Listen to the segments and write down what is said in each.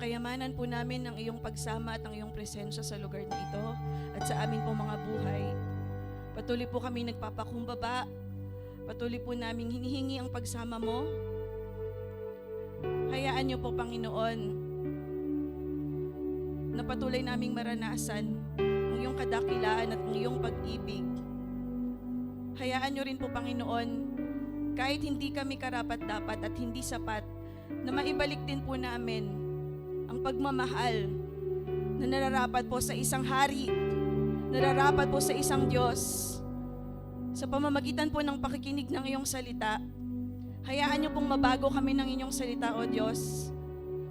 kayamanan po namin ang iyong pagsama at ang iyong presensya sa lugar na ito at sa amin po mga buhay. Patuloy po kami nagpapakumbaba. Patuloy po namin hinihingi ang pagsama mo. Hayaan niyo po, Panginoon, na patuloy naming maranasan ang iyong kadakilaan at ang iyong pag-ibig. Hayaan niyo rin po, Panginoon, kahit hindi kami karapat-dapat at hindi sapat, na maibalik din po namin ang pagmamahal na nararapat po sa isang hari, nararapat po sa isang Diyos. Sa pamamagitan po ng pakikinig ng iyong salita, hayaan niyo pong mabago kami ng inyong salita, O Diyos.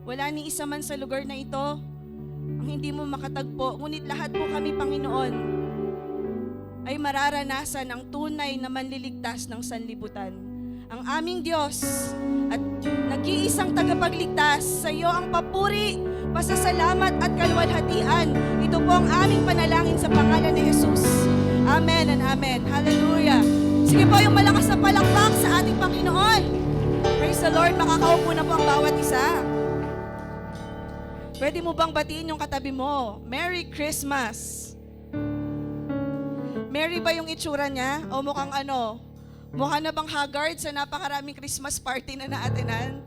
Wala ni isa man sa lugar na ito ang hindi mo makatagpo, ngunit lahat po kami, Panginoon, ay mararanasan ang tunay na manliligtas ng sanlibutan. Ang aming Diyos at nag-iisang tagapagligtas, sa iyo ang papuri, pasasalamat at kaluwalhatian. Ito po ang aming panalangin sa pangalan ni Jesus. Amen and amen. Hallelujah. Sige po, yung malakas na palakpak sa ating Panginoon. Praise the Lord. Makakaupo na po ang bawat isa. Pwede mo bang batiin yung katabi mo? Merry Christmas. Merry ba yung itsura niya? O mukhang ano? Mukha na bang haggard sa napakaraming Christmas party na naatinan?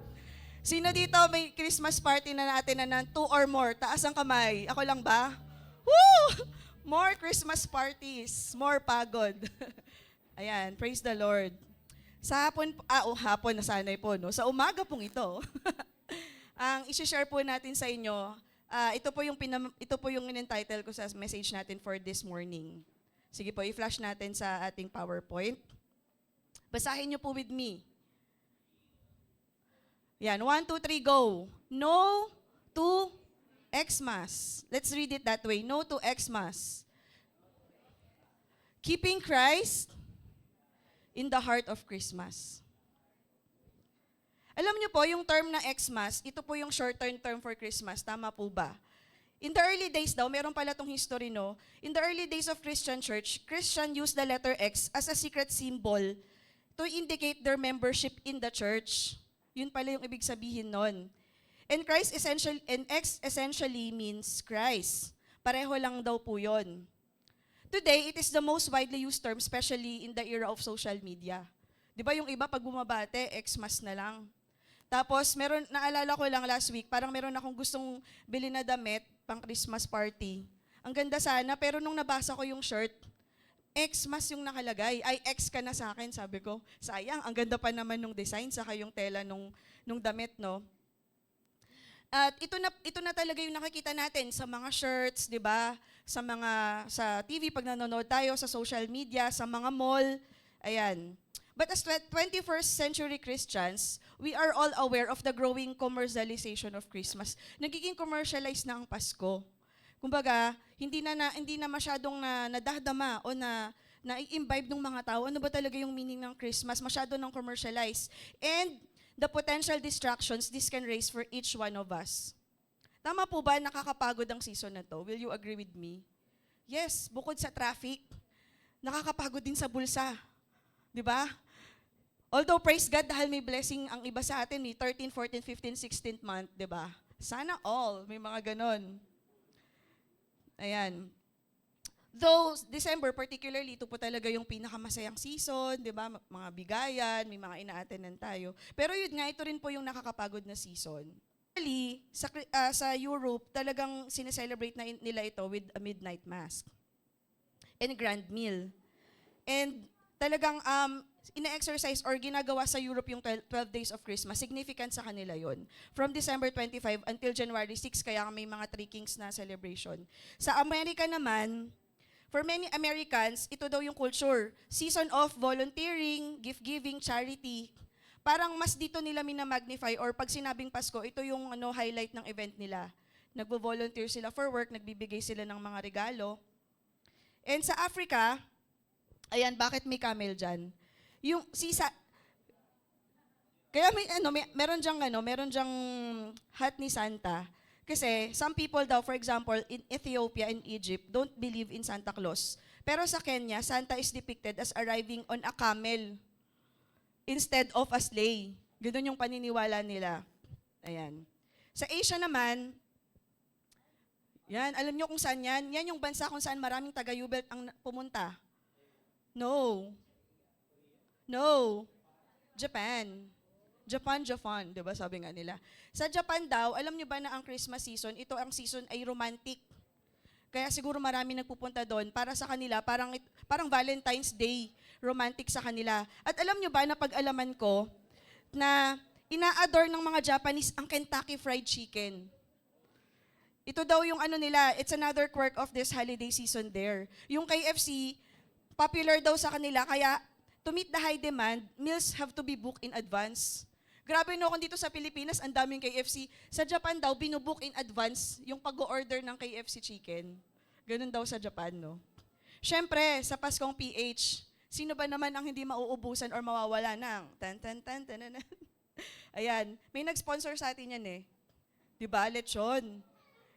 Sino dito may Christmas party na naatinan 2 or more? Taas ang kamay. Ako lang ba? Woo! More Christmas parties. More pagod. Ayan, praise the Lord. Sa hapon, hapon na sanay po, no? Sa umaga pong ito, ang isi-share po natin sa inyo, ito po yung in-entitle ko sa message natin for this morning. Sige po, i-flash natin sa ating PowerPoint. Basahin niyo po with me. Yan, 1, 2, 3, go. No to Xmas. Let's read it that way. No to Xmas. Keeping Christ in the heart of Christmas. Alam niyo po, yung term na Xmas, ito po yung short-term term for Christmas. Tama po ba? In the early days daw, meron pala tong history, no? In the early days of Christian church, Christian used the letter X as a secret symbol to indicate their membership in the church. Yun pala yung ibig sabihin nun. And X essentially means Christ. Pareho lang daw po yun. Today, it is the most widely used term, especially in the era of social media. Di ba yung iba, pag bumabate, Xmas na lang. Tapos, naalala ko lang last week, parang meron akong gustong bilhin na damit pang Christmas party. Ang ganda sana, pero nung nabasa ko yung shirt, Xmas yung nakalagay. Ay, X ka na sa akin, sabi ko. Sayang, ang ganda pa naman nung design, saka yung tela nung damit, no? At ito na talaga yung nakikita natin sa mga shirts, di ba? Sa TV, pag nanonood tayo, sa social media, sa mga mall. Ayan. But as 21st century Christians, we are all aware of the growing commercialization of Christmas. Nagiging commercialized na ang Pasko. Kumbaga, hindi na masyadong nadahdama o na-imbibe ng mga tao. Ano ba talaga yung meaning ng Christmas? Masyado nang commercialize. And the potential distractions this can raise for each one of us. Tama po ba, nakakapagod ang season na to? Will you agree with me? Yes, bukod sa traffic, nakakapagod din sa bulsa. Di ba? Although, praise God, dahil may blessing ang iba sa atin, 13, 14, 15, 16th month, di ba? Sana all, may mga ganon. Ayan. Though, December particularly, ito po talaga yung pinakamasayang season, di ba? Mga bigayan, may mga ina-attendan tayo. Pero yun nga, ito rin po yung nakakapagod na season. Actually, sa Europe, talagang sineselebrate na nila ito with a midnight mass and grand meal. And talagang ina-exercise or ginagawa sa Europe yung 12 days of Christmas. Significant sa kanila yon. From December 25 until January 6, kaya may mga 3 Kings na celebration. Sa Amerika naman, for many Americans, ito daw yung culture. Season of volunteering, gift-giving, charity. Parang mas dito nila minamagnify or pag sinabing Pasko, ito yung highlight ng event nila. Nagvo-volunteer sila for work, nagbibigay sila ng mga regalo. And sa Africa, ayan, bakit may camel dyan? Yung kaya meron dyang hat ni Santa. Kasi some people daw, for example, in Ethiopia and Egypt, don't believe in Santa Claus. Pero sa Kenya, Santa is depicted as arriving on a camel instead of a sleigh. Ganun yung paniniwala nila. Ayan. Sa Asia naman, yan, alam nyo kung saan yan? Yan yung bansa kung saan maraming taga-Ubelt ang pumunta. No. No. Japan. Japan, di ba sabi nga nila. Sa Japan daw, alam nyo ba na ang Christmas season, ito ang season ay romantic. Kaya siguro marami nagpupunta doon para sa kanila, parang Valentine's Day, romantic sa kanila. At alam nyo ba na pag-alaman ko na ina-adore ng mga Japanese ang Kentucky Fried Chicken. Ito daw yung ano nila, it's another quirk of this holiday season there. Yung KFC, popular daw sa kanila, kaya to meet the high demand, meals have to be booked in advance. Grabe no, kung dito sa Pilipinas, ang daming KFC. Sa Japan daw, binubook in advance yung pag-order ng KFC chicken. Ganun daw sa Japan, no? Siyempre, sa Paskong PH, sino ba naman ang hindi mauubusan or mawawala ng tan. Ayan, may nag-sponsor sa atin yan eh. Diba? Lechon.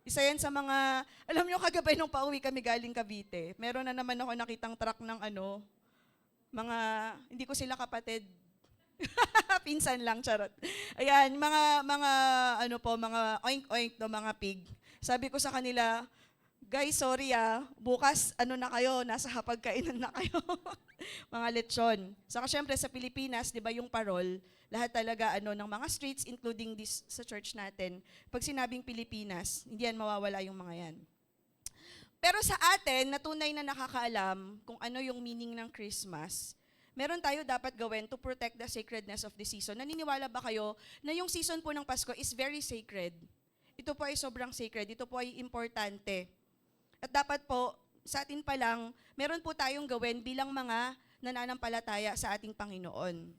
Isa yan sa mga, alam nyo, kagabay nung pauwi kami galing Cavite, meron na naman ako nakitang truck ng mga, hindi ko sila kapatid, pinsan lang, charot. Ayan, mga oink-oink no, mga pig. Sabi ko sa kanila, guys, sorry bukas, na kayo, nasa hapagkainan na kayo. Mga lechon. Saka syempre sa Pilipinas, di ba yung parol, lahat talaga ng mga streets, including this sa church natin, pag sinabing Pilipinas, hindi yan mawawala yung mga yan. Pero sa atin, na tunay na nakakaalam kung ano yung meaning ng Christmas, meron tayo dapat gawin to protect the sacredness of the season. Naniniwala ba kayo na yung season po ng Pasko is very sacred? Ito po ay sobrang sacred, ito po ay importante. At dapat po, sa atin pa lang, meron po tayong gawin bilang mga nananampalataya sa ating Panginoon.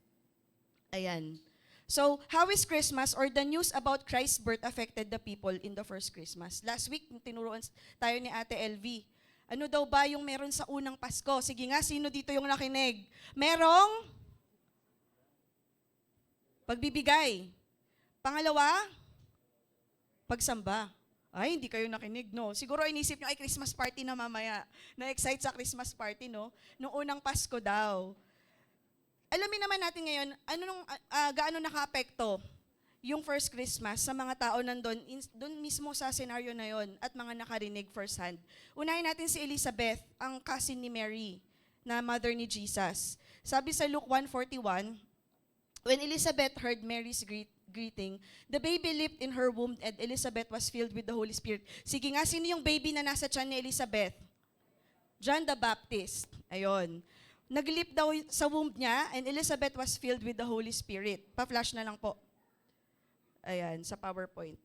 Ayan. So, how is Christmas or the news about Christ's birth affected the people in the first Christmas? Last week, tinuruan tayo ni Ate LV. Ano daw ba yung meron sa unang Pasko? Sige nga, sino dito yung nakinig? Merong pagbibigay. Pangalawa, pagsamba. Ay, hindi kayo nakinig, no? Siguro inisip nyo, ay, Christmas party na mamaya. Na-excite sa Christmas party, no? Noong unang Pasko daw. Alamin naman natin ngayon, gaano naka-apekto yung first Christmas sa mga tao nandun, doon mismo sa senaryo na yon at mga nakarinig firsthand. Unahin natin si Elizabeth, ang cousin ni Mary, na mother ni Jesus. Sabi sa Luke 1:41, when Elizabeth heard Mary's greeting, the baby leaped in her womb and Elizabeth was filled with the Holy Spirit. Sige nga, sino yung baby na nasa tiyan ni Elizabeth? John the Baptist. Ayon. Nag-leap daw sa womb niya and Elizabeth was filled with the Holy Spirit. Pa-flash na lang po. Ayan, sa PowerPoint.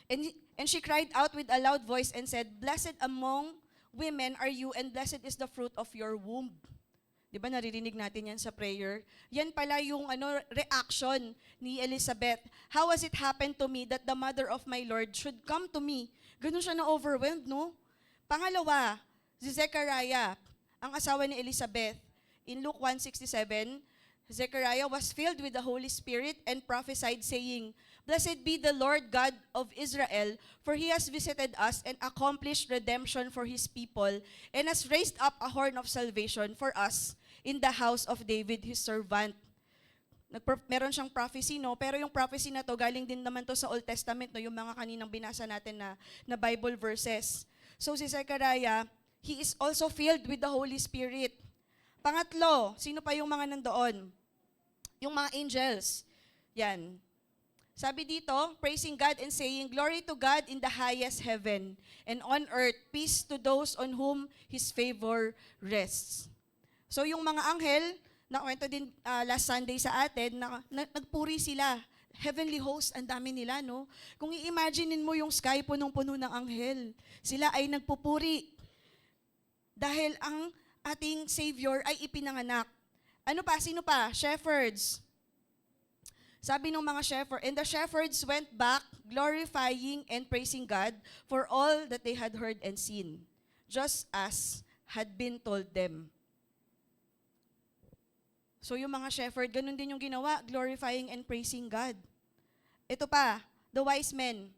And she cried out with a loud voice and said, "Blessed among women are you and blessed is the fruit of your womb." Di ba naririnig natin yan sa prayer? Yan pala yung reaction ni Elizabeth. How has it happened to me that the mother of my Lord should come to me? Ganun siya na-overwhelmed, no? Pangalawa, si Zechariah, ang asawa ni Elizabeth. In Luke 1:67, Zechariah was filled with the Holy Spirit and prophesied, saying, "Blessed be the Lord God of Israel, for He has visited us and accomplished redemption for His people, and has raised up a horn of salvation for us in the house of David, His servant." Meron siyang prophecy, no? Pero yung prophecy na to, galing din naman to sa Old Testament, no? Yung mga kaninang binasa natin na Bible verses. So si Zechariah, he is also filled with the Holy Spirit. Pangatlo, sino pa yung mga nandoon? Yung mga angels. Yan. Sabi dito, praising God and saying, "Glory to God in the highest heaven, and on earth, peace to those on whom His favor rests." So yung mga anghel, nakwento din last Sunday sa atin, nagpuri sila. Heavenly host, ang dami nila, no? Kung i-imaginein mo yung sky, punong-puno ng anghel. Sila ay nagpupuri. Dahil ang ating Savior ay ipinanganak. Ano pa? Sino pa? Shepherds. Sabi ng mga shepherds, and the shepherds went back, glorifying and praising God for all that they had heard and seen, just as had been told them. So yung mga shepherd, ganun din yung ginawa, glorifying and praising God. Ito pa, the wise men.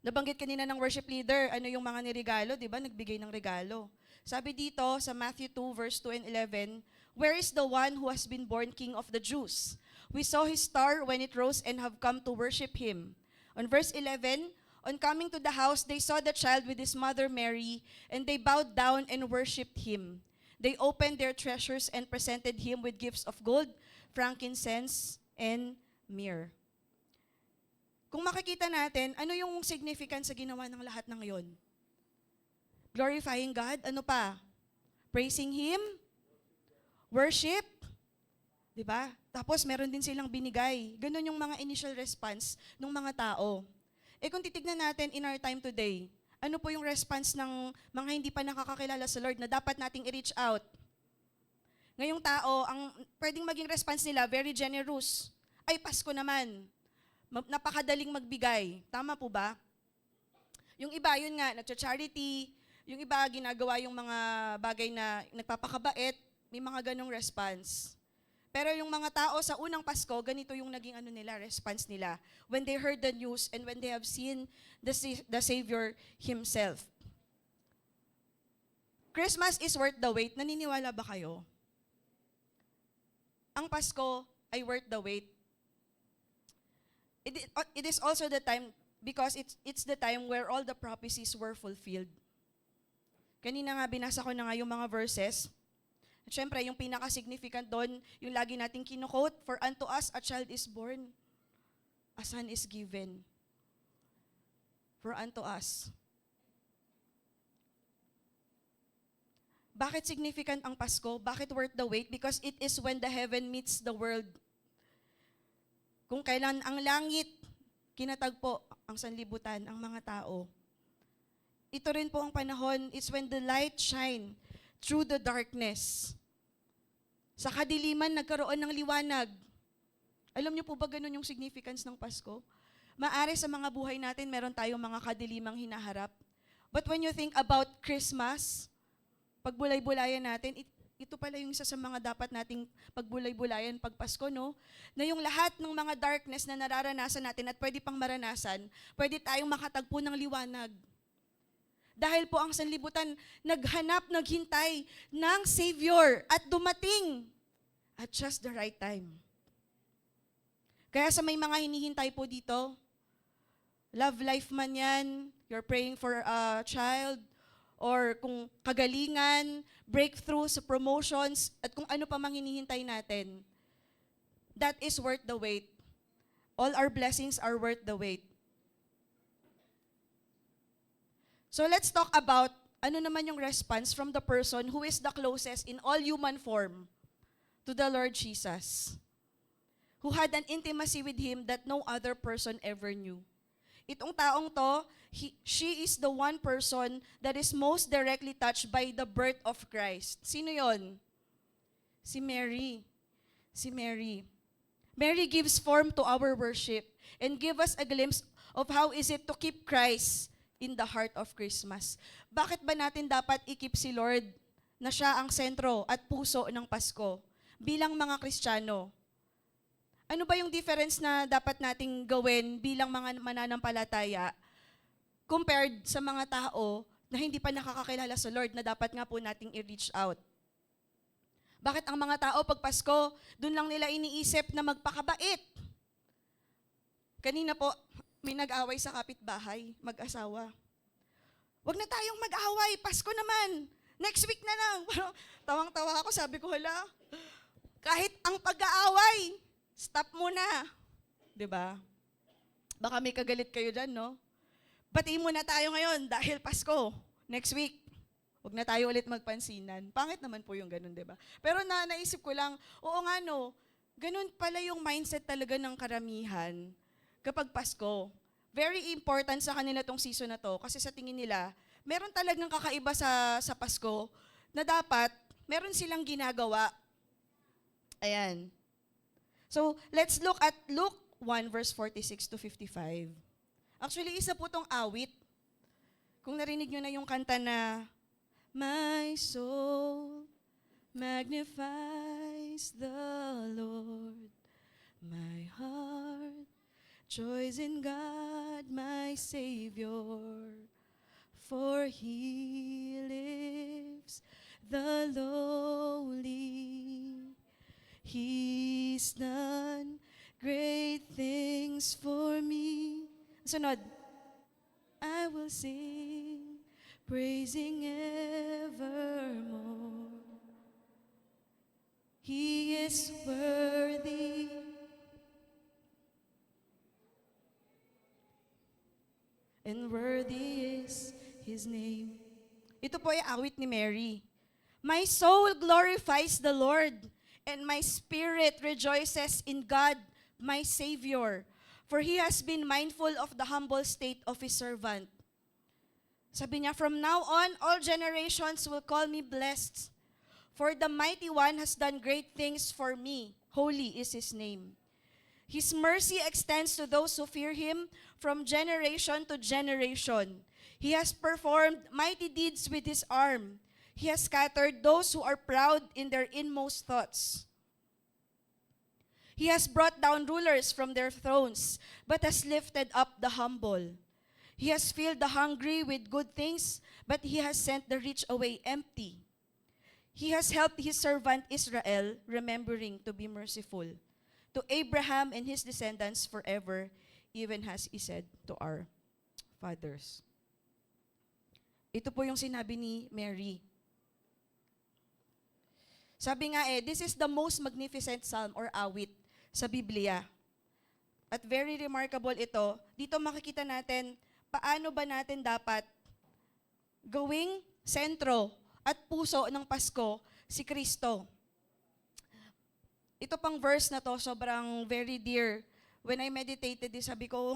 Nabanggit kanina ng worship leader, ano yung mga nirigalo, di ba? Nagbigay ng regalo. Sabi dito sa Matthew 2, verse 2 and 11, "Where is the one who has been born King of the Jews? We saw his star when it rose and have come to worship him. On verse 11, on coming to the house, they saw the child with his mother Mary, and they bowed down and worshipped him. They opened their treasures and presented him with gifts of gold, frankincense, and myrrh. Kung makikita natin, ano yung significance sa ginawa ng lahat ng yon? Glorifying God, ano pa? Praising Him, worship, di ba? Tapos meron din silang binigay. Ganon yung mga initial response ng mga tao. Kung titignan natin in our time today, ano po yung response ng mga hindi pa nakakakilala sa Lord na dapat nating i-reach out? Ngayong tao, ang pwedeng maging response nila, very generous. Ay, Pasko naman. Napakadaling magbigay. Tama po ba? Yung iba, yun nga, nagcha-charity. Yung iba, ginagawa yung mga bagay na nagpapakabait. May mga ganong response. Pero yung mga tao sa unang Pasko, ganito yung naging response nila. When they heard the news and when they have seen the Savior Himself. Christmas is worth the wait. Naniniwala ba kayo? Ang Pasko ay worth the wait. It is also the time because it's the time where all the prophecies were fulfilled. Kanina nga binasa ko na nga yung mga verses. At syempre, yung pinaka-significant doon, yung lagi nating kino-quote, for unto us a child is born, a son is given. For unto us. Bakit significant ang Pasko? Bakit worth the wait? Because it is when the heaven meets the world. Kung kailan ang langit, kinatagpo ang sanlibutan, ang mga tao. Ito rin po ang panahon, it's when the light shine through the darkness. Sa kadiliman, nagkaroon ng liwanag. Alam niyo po ba ganun yung significance ng Pasko? Maari sa mga buhay natin, meron tayong mga kadilimang hinaharap. But when you think about Christmas, pagbulay-bulayan natin, ito pala yung isa sa mga dapat nating pagbulay-bulayan pag Pasko, no? Na yung lahat ng mga darkness na nararanasan natin at pwede pang maranasan, pwede tayong makatagpo ng liwanag. Dahil po ang sanlibutan naghanap, naghintay ng Savior at dumating at just the right time. Kaya sa may mga hinihintay po dito, love life man yan, you're praying for a child, or kung kagalingan, breakthrough sa promotions, at kung ano pa mang hinihintay natin, that is worth the wait. All our blessings are worth the wait. So let's talk about ano naman yung response from the person who is the closest in all human form to the Lord Jesus, who had an intimacy with Him that no other person ever knew. Itong taong to, she is the one person that is most directly touched by the birth of Christ. Sino yon? Si Mary. Si Mary. Mary gives form to our worship and give us a glimpse of how is it to keep Christ in the heart of Christmas. Bakit ba natin dapat i-keep si Lord na siya ang sentro at puso ng Pasko bilang mga Kristiyano? Ano ba yung difference na dapat nating gawin bilang mga mananampalataya compared sa mga tao na hindi pa nakakakilala sa Lord na dapat nga po nating i-reach out? Bakit ang mga tao pag Pasko, dun lang nila iniisip na magpakabait? Kanina po, may nag-away sa kapitbahay, mag-asawa. Wag na tayong mag-away, Pasko naman. Next week na lang. Tawang-tawa ako, sabi ko, hala, kahit ang pag-aaway, stop muna. 'Di ba? Baka may kagalit kayo dyan, no? Batiin muna tayo ngayon dahil Pasko. Next week, wag na tayo ulit magpansinan. Pangit naman po yung ganun, 'di ba? Pero naisip ko lang, oo nga no, ganun pala yung mindset talaga ng karamihan kapag Pasko. Very important sa kanila tong season na to kasi sa tingin nila, meron talagang kakaiba sa Pasko na dapat meron silang ginagawa. Ayan. So, let's look at Luke 1 verse 46 to 55. Actually, isa po tong awit. Kung narinig nyo na yung kanta na, My soul magnifies the Lord, my heart joys in God, my Savior, for He lifts the lowly. He's done great things for me. Sunod. I will sing, praising evermore. He is worthy. And worthy is His name. Ito po ay awit ni Mary. My soul glorifies the Lord, and my spirit rejoices in God, my Savior. For He has been mindful of the humble state of His servant. Sabi niya, from now on, all generations will call me blessed. For the Mighty One has done great things for me. Holy is His name. His mercy extends to those who fear Him from generation to generation. He has performed mighty deeds with His arm. He has scattered those who are proud in their inmost thoughts. He has brought down rulers from their thrones, but has lifted up the humble. He has filled the hungry with good things, but He has sent the rich away empty. He has helped His servant Israel, remembering to be merciful to Abraham and his descendants forever, even as He said to our fathers. Ito po yung sinabi ni Mary. Sabi nga this is the most magnificent psalm or awit sa Biblia. At very remarkable ito. Dito makikita natin paano ba natin dapat gawing sentro at puso ng Pasko si Kristo. Ito pang verse na to, sobrang very dear. When I meditated, sabi ko,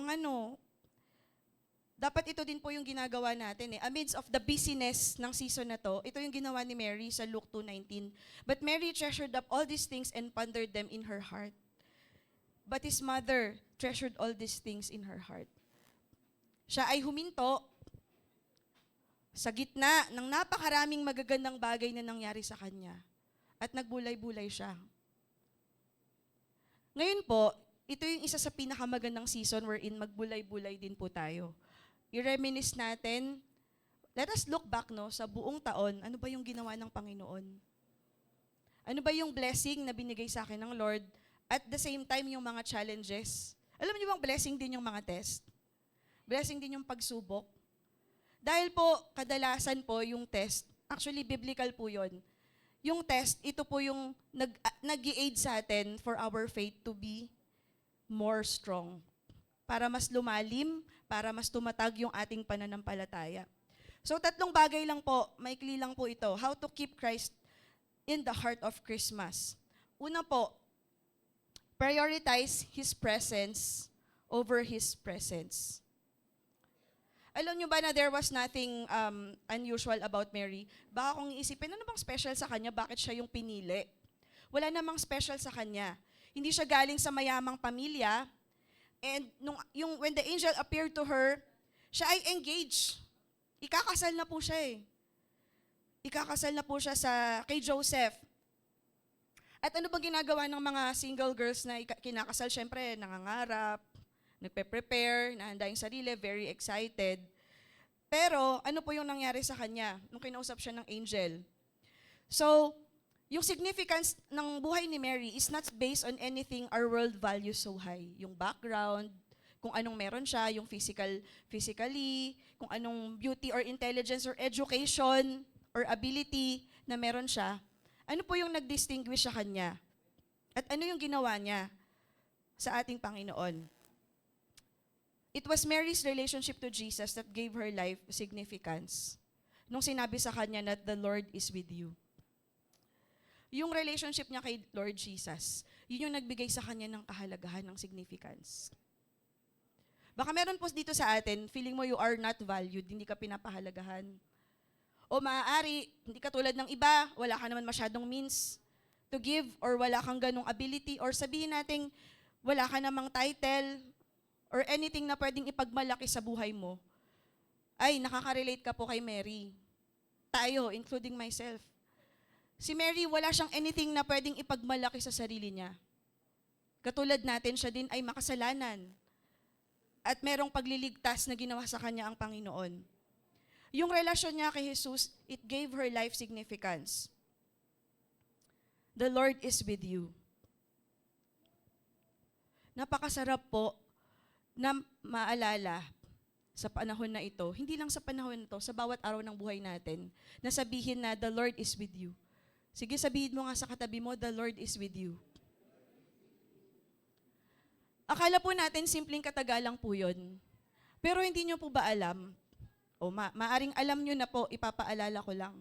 dapat ito din po yung ginagawa natin. Amidst of the busyness ng season na to, ito yung ginawa ni Mary sa Luke 2:19. But Mary treasured up all these things and pondered them in her heart. But His mother treasured all these things in her heart. Siya ay huminto sa gitna ng napakaraming magagandang bagay na nangyari sa kanya. At nagbulay-bulay siya. Ngayon po, ito yung isa sa pinakamagandang season wherein magbulay-bulay din po tayo. I-reminisce natin, let us look back sa buong taon, ano ba yung ginawa ng Panginoon? Ano ba yung blessing na binigay sa akin ng Lord? At the same time, yung mga challenges. Alam niyo bang blessing din yung mga test? Blessing din yung pagsubok. Dahil po, kadalasan po yung test, actually biblical po yun. Yung test, ito po yung nag-i-aid sa atin for our faith to be more strong. Para mas lumalim, para mas tumatag yung ating pananampalataya. So 3 bagay lang po, maikli lang po ito. How to keep Christ in the heart of Christmas. Una po, prioritize His presence over His presence. Alam nyo ba na there was nothing unusual about Mary? Baka kung iisipin, ano bang special sa kanya? Bakit siya yung pinili? Wala namang special sa kanya. Hindi siya galing sa mayamang pamilya. And when the angel appeared to her, siya ay engaged. Ikakasal na po siya Ikakasal na po siya kay Joseph. At ano bang ginagawa ng mga single girls na kinakasal? Siyempre, nangangarap, nagpe-prepare, nahanda yung sarili, very excited. Pero, ano po yung nangyari sa kanya nung kinausap siya ng angel? So, yung significance ng buhay ni Mary is not based on anything our world values so high. Yung background, kung anong meron siya, yung physically, kung anong beauty or intelligence or education or ability na meron siya. Ano po yung nag-distinguish sa kanya? At ano yung ginawa niya sa ating Panginoon? It was Mary's relationship to Jesus that gave her life significance. Nung sinabi sa kanya that the Lord is with you. Yung relationship niya kay Lord Jesus, yun yung nagbigay sa kanya ng kahalagahan, ng significance. Baka meron po dito sa atin, feeling mo you are not valued, hindi ka pinapahalagahan. O maaari, hindi ka tulad ng iba, wala ka naman masyadong means to give or wala kang ganong ability or sabihin nating wala ka namang title or anything na pwedeng ipagmalaki sa buhay mo. Ay, nakaka-relate ka po kay Mary. Tayo, including myself. Si Mary, wala siyang anything na pwedeng ipagmalaki sa sarili niya. Katulad natin, siya din ay makasalanan. At merong pagliligtas na ginawa sa kanya ang Panginoon. Yung relasyon niya kay Jesus, it gave her life significance. The Lord is with you. napakasarap po na maalala sa panahon na ito, hindi lang sa panahon ito, sa bawat araw ng buhay natin, na sabihin na the Lord is with you. Sige, sabihin mo nga sa katabi mo, the Lord is with you. Akala po natin simpleng katagalang po yun. Pero hindi nyo po ba alam, maaring alam nyo na po, ipapaalala ko lang.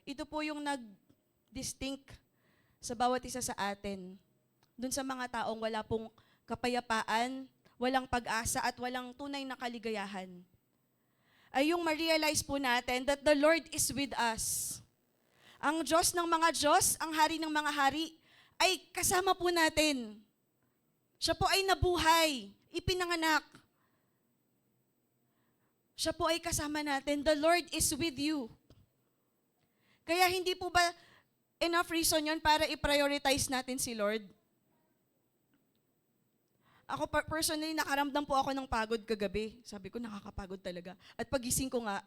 Ito po yung nag-distinct sa bawat isa sa atin. Dun sa mga taong wala pong kapayapaan, walang pag-asa at walang tunay na kaligayahan. Ay yung ma-realize po natin that the Lord is with us. Ang Diyos ng mga Diyos, ang Hari ng mga Hari, ay kasama po natin. Siya po ay nabuhay, ipinanganak. Siya po ay kasama natin. The Lord is with you. Kaya hindi po ba enough reason yon para i-prioritize natin si Lord? Ako personally, nakaramdam po ako ng pagod kagabi. Sabi ko, nakakapagod talaga. At pagising ko nga,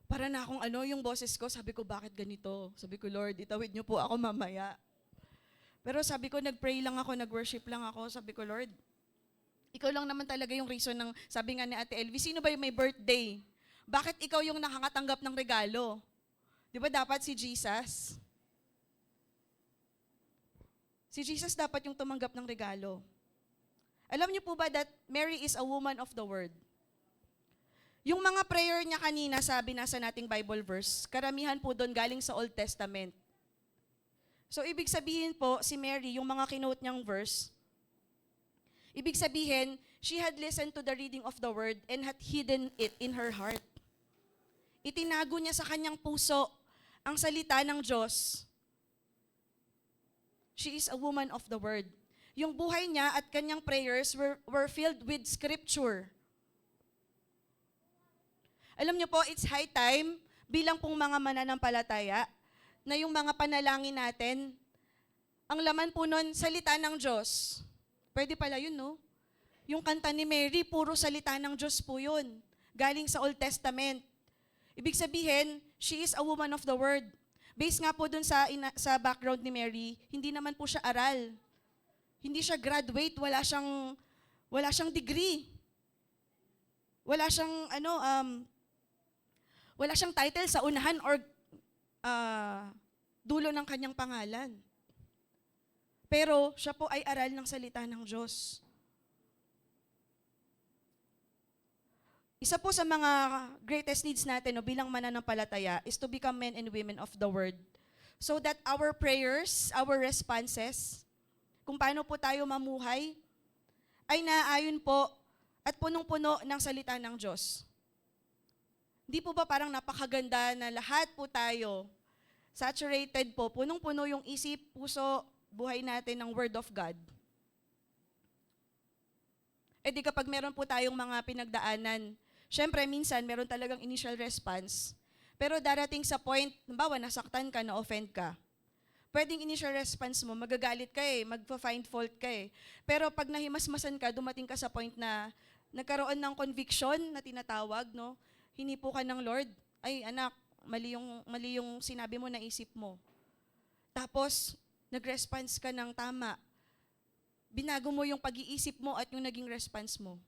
para na akong yung boses ko, sabi ko, bakit ganito? Sabi ko, Lord, itawid niyo po ako mamaya. Pero sabi ko, nag-pray lang ako, nag-worship lang ako. Sabi ko, Lord, ikaw lang naman talaga yung reason ng, sabi nga ni Ate Elvie, sino ba yung may birthday? Bakit ikaw yung nakakatanggap ng regalo? Di ba dapat si Jesus? Si Jesus dapat yung tumanggap ng regalo. Alam niyo po ba that Mary is a woman of the word? Yung mga prayer niya kanina, sabi nasa nating Bible verse, karamihan po doon galing sa Old Testament. So, ibig sabihin po, si Mary, yung mga kinote niyang verse, ibig sabihin, she had listened to the reading of the word and had hidden it in her heart. Itinago niya sa kanyang puso ang salita ng Diyos. She is a woman of the word. Yung buhay niya at kanyang prayers were filled with scripture. Alam niyo po, it's high time bilang pong mga mananampalataya na yung mga panalangin natin, ang laman po nun, salita ng Diyos. Pwede pala yun, no? Yung kanta ni Mary, puro salita ng Diyos po yun. Galing sa Old Testament. Ibig sabihin, she is a woman of the word. Based nga po dun sa background ni Mary, hindi naman po siya aral. Hindi siya graduate, wala siyang degree. Wala siyang title sa unahan or dulo ng kanyang pangalan. Pero siya po ay aral ng salita ng Diyos. Isa po sa mga greatest needs natin bilang mananampalataya is to become men and women of the word. So that our prayers, our responses, kung paano po tayo mamuhay, ay naaayon po at punong-puno ng salita ng Diyos. Hindi po ba parang napakaganda na lahat po tayo, saturated po, punong-puno yung isip, puso, buhay natin ng Word of God? E di kapag meron po tayong mga pinagdaanan, syempre minsan meron talagang initial response, pero darating sa point, halimbawa nasaktan ka, na-offend ka, pwedeng initial response mo, magagalit ka magpa-find fault ka Pero pag nahimasmasan ka, dumating ka sa point na nagkaroon ng conviction na tinatawag, no? Hinipo ka ng Lord, ay anak, mali yung sinabi mo, naisip mo. Tapos, nag-response ka ng tama. Binago mo yung pag-iisip mo at yung naging response mo.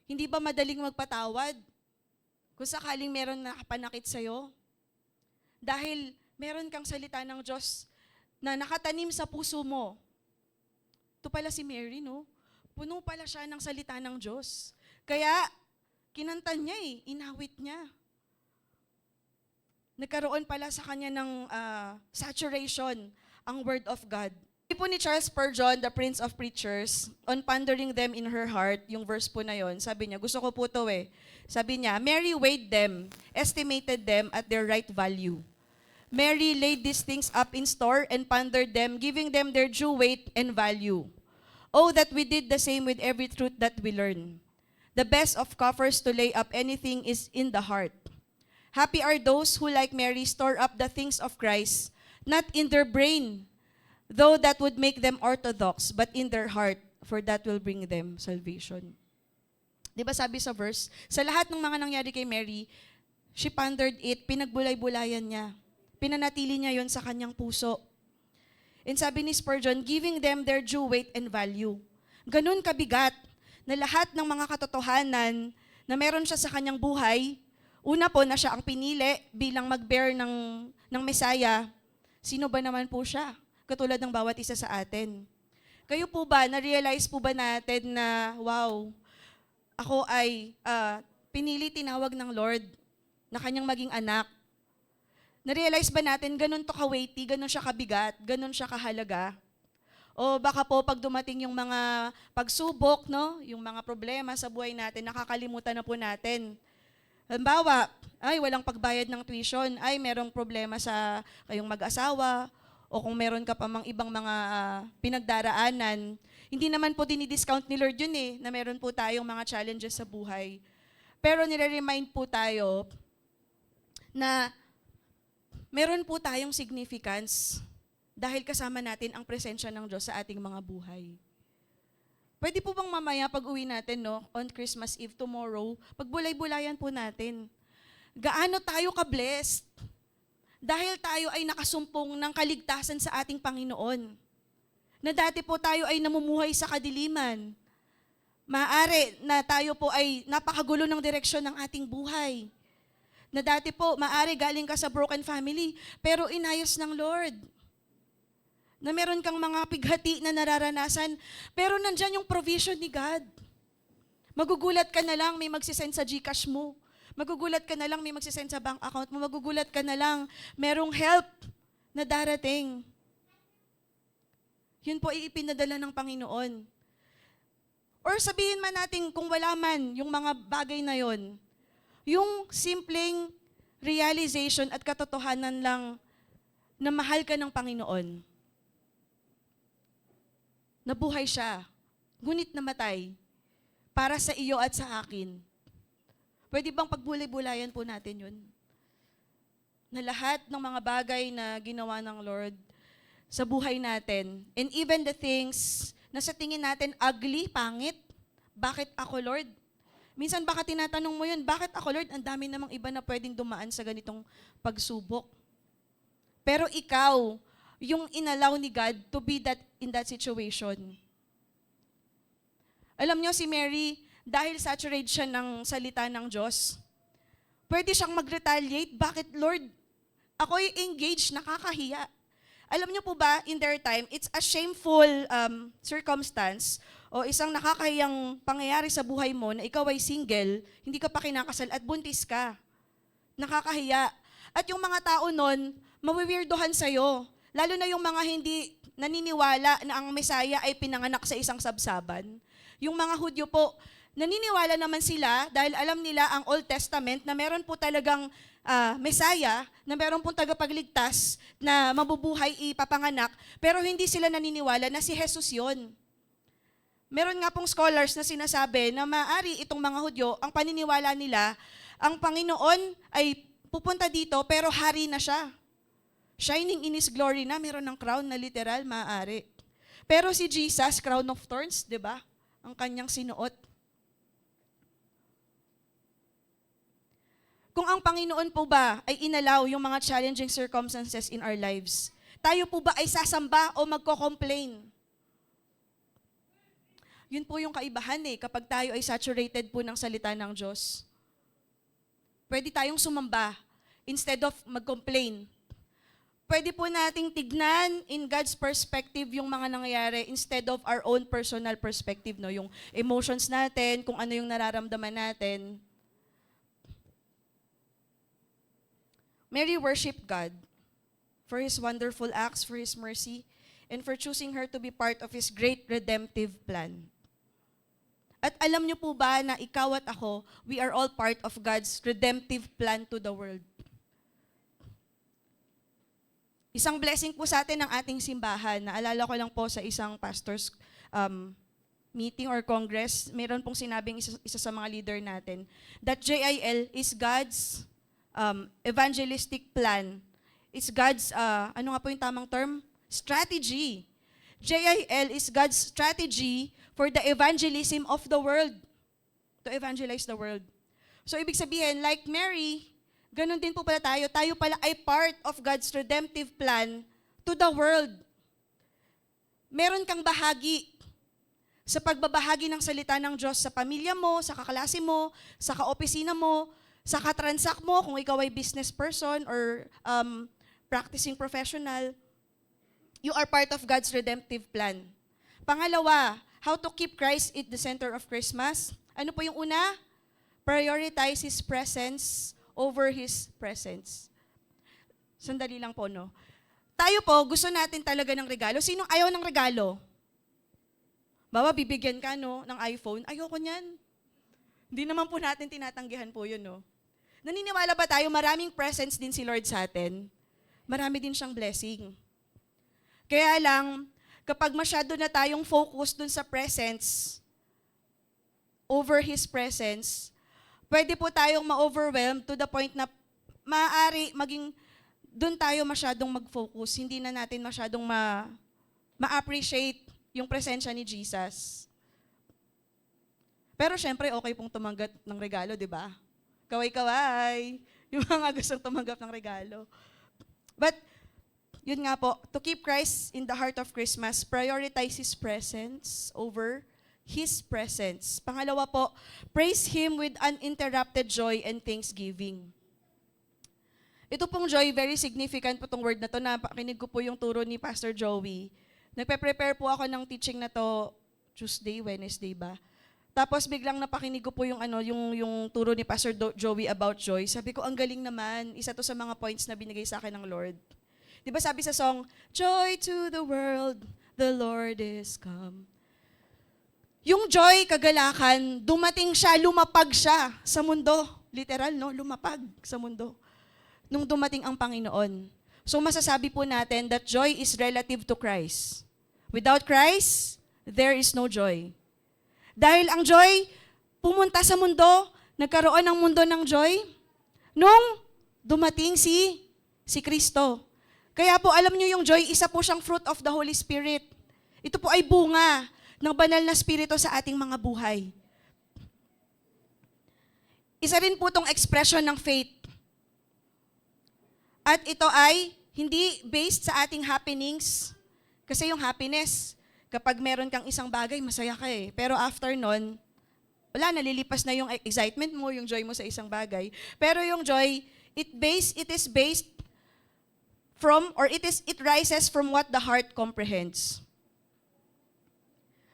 Hindi ba madaling magpatawad? Kung sakaling meron nakapanakit sa'yo? Dahil meron kang salita ng Diyos na nakatanim sa puso mo. Ito pala si Mary, no? Puno pala siya ng salita ng Diyos. Kaya, kinanta niya inawit niya. Nagkaroon pala sa kanya ng saturation ang Word of God. Sabi po ni Charles Spurgeon, the Prince of Preachers, on pondering them in her heart, yung verse po na yon, sabi niya, gusto ko po ito Sabi niya, Mary weighed them, estimated them at their right value. Mary laid these things up in store and pondered them, giving them their due weight and value. Oh, that we did the same with every truth that we learn. The best of coffers to lay up anything is in the heart. Happy are those who, like Mary, store up the things of Christ, not in their brain, though that would make them orthodox, but in their heart, for that will bring them salvation. Di ba sabi sa verse, sa lahat ng mga nangyari kay Mary, she pondered it, pinagbulay-bulayan niya. Pinanatili niya yon sa kanyang puso. And sabi ni Spurgeon, giving them their due weight and value. Ganun kabigat na lahat ng mga katotohanan na meron siya sa kanyang buhay, una po na siya ang pinili bilang mag-bear ng Messiah. Sino ba naman po siya? Katulad ng bawat isa sa atin. Kayo po ba, na-realize po ba natin na, wow, ako ay pinili, tinawag ng Lord na kanyang maging anak? Na-realize ba natin ganun to ka-weighty, ganun siya kabigat, ganun siya kahalaga? O baka po pag dumating yung mga pagsubok, no, yung mga problema sa buhay natin, nakakalimutan na po natin. Halimbawa, ay walang pagbayad ng tuition, ay merong problema sa kayong mag-asawa, o kung meron ka pa mang ibang mga pinagdaraanan, hindi naman po dinidiscount ni Lord yun na meron po tayong mga challenges sa buhay. Pero nire-remind po tayo na meron po tayong significance dahil kasama natin ang presensya ng Diyos sa ating mga buhay. Pwede po bang mamaya pag uwi natin, no, on Christmas Eve tomorrow, pagbulay-bulayan po natin, gaano tayo ka-blessed dahil tayo ay nakasumpong ng kaligtasan sa ating Panginoon. Na dati po tayo ay namumuhay sa kadiliman. Maaari na tayo po ay napakagulo ng direksyon ng ating buhay. Na dati po, maaari galing ka sa broken family, pero inayos ng Lord. Na meron kang mga pighati na nararanasan, pero nandyan yung provision ni God. Magugulat ka na lang, may magsisend sa GCash mo. Magugulat ka na lang, may magsisend sa bank account mo. Magugulat ka na lang, merong help na darating. Yun po ipinadala ng Panginoon. Or sabihin man natin kung wala man yung mga bagay na yon, yung simpleng realization at katotohanan lang na mahal ka ng Panginoon. Nabuhay siya, ngunit namatay para sa iyo at sa akin. Pwede bang pagbulay-bulayan po natin yun? Na lahat ng mga bagay na ginawa ng Lord sa buhay natin, and even the things na sa tingin natin ugly, pangit, bakit ako, Lord? Minsan baka tinatanong mo yun, bakit ako, Lord? Ang dami namang iba na pwedeng dumaan sa ganitong pagsubok. Pero ikaw, yung inallow ni God to be in that situation. Alam nyo, si Mary, dahil saturate siya ng salita ng Diyos, pwede siyang mag-retaliate. Bakit, Lord? Ako'y engaged, nakakahiya. Alam niyo po ba, in their time, it's a shameful circumstance o isang nakakahiyang pangyayari sa buhay mo na ikaw ay single, hindi ka pa kinakasal at buntis ka. Nakakahiya. At yung mga tao nun, mawiwirdohan sa'yo. Lalo na yung mga hindi naniniwala na ang Messiah ay pinanganak sa isang sabsaban. Yung mga Hudyo po, naniniwala naman sila dahil alam nila ang Old Testament na meron po talagang Messiah, na meron pong tagapagligtas na mabubuhay ipapanganak, pero hindi sila naniniwala na si Jesus yon. Meron nga pong scholars na sinasabi na maaari itong mga Hudyo, ang paniniwala nila, ang Panginoon ay pupunta dito pero hari na siya. Shining in His glory na, meron ng crown na literal, maaari. Pero si Jesus, crown of thorns, di ba? Ang kanyang sinuot. Kung ang Panginoon po ba ay inallow yung mga challenging circumstances in our lives, tayo po ba ay sasamba o magko-complain? Yun po yung kaibahan kapag tayo ay saturated po ng salita ng Diyos. Pwede tayong sumamba instead of mag-complain. Pwede po nating tignan in God's perspective yung mga nangyayari instead of our own personal perspective, no? Yung emotions natin, kung ano yung nararamdaman natin. Mary worshiped God for His wonderful acts, for His mercy, and for choosing her to be part of His great redemptive plan. At alam niyo po ba na ikaw at ako, we are all part of God's redemptive plan to the world. Isang blessing po sa atin ng ating simbahan. Naalala ko lang po sa isang pastor's meeting or congress, meron pong sinabing isa sa mga leader natin, that JIL is God's evangelistic plan. It's God's, ano nga po yung tamang term? Strategy. JIL is God's strategy for the evangelism of the world. To evangelize the world. So, ibig sabihin, like Mary, ganun din po pala tayo. Tayo pala ay part of God's redemptive plan to the world. meron kang bahagi sa pagbabahagi ng salita ng Diyos sa pamilya mo, sa kaklase mo, sa kaopisina mo, sa katransak mo, kung ikaw ay business person or practicing professional, you are part of God's redemptive plan. Pangalawa, how to keep Christ at the center of Christmas. Ano po yung una? Prioritize His presence over His presence. Sandali lang po, no? Tayo po, gusto natin talaga ng regalo. Sinong ayaw ng regalo? Bawa, bibigyan ka, no, ng iPhone. Ayoko niyan. Hindi naman po natin tinatanggihan po yun, no? Naniniwala ba tayo, maraming presence din si Lord sa atin? Marami din siyang blessing. Kaya lang, kapag masyado na tayong focus dun sa presence, over His presence, pwede po tayong ma-overwhelm to the point na maaari maging doon tayo masyadong mag-focus. Hindi na natin masyadong ma-appreciate yung presensya ni Jesus. Pero syempre, okay pong tumanggap ng regalo, di ba? Kaway-kaway. Yung mga gustong tumanggap ng regalo. But, yun nga po, to keep Christ in the heart of Christmas, prioritize His presence over His presence. Pangalawa po, praise Him with uninterrupted joy and thanksgiving. Ito pong joy, very significant po itong word na to. Napakinig ko po yung turo ni Pastor Joey. Nagpe-prepare po ako ng teaching na to Tuesday, Wednesday ba? Tapos biglang napakinig ko po yung turo ni Pastor Joey about joy. Sabi ko, ang galing naman. Isa to sa mga points na binigay sa akin ng Lord. Di ba sabi sa song, Joy to the world, the Lord is come. Yung joy, kagalakan, dumating siya, lumapag siya sa mundo. Literal, no? Lumapag sa mundo. Nung dumating ang Panginoon. So masasabi po natin that joy is relative to Christ. Without Christ, there is no joy. Dahil ang joy, pumunta sa mundo, nagkaroon ng mundo ng joy, nung dumating si Kristo. Kaya po, alam niyo yung joy, isa po siyang fruit of the Holy Spirit. Ito po ay bunga ng banal na Espiritu sa ating mga buhay. Isa rin po itong expression ng faith. At ito ay hindi based sa ating happenings. Kasi yung happiness, kapag meron kang isang bagay, masaya ka eh. Pero after nun, wala, nalilipas na yung excitement mo, yung joy mo sa isang bagay. Pero yung joy, it is based from, or it rises from what the heart comprehends.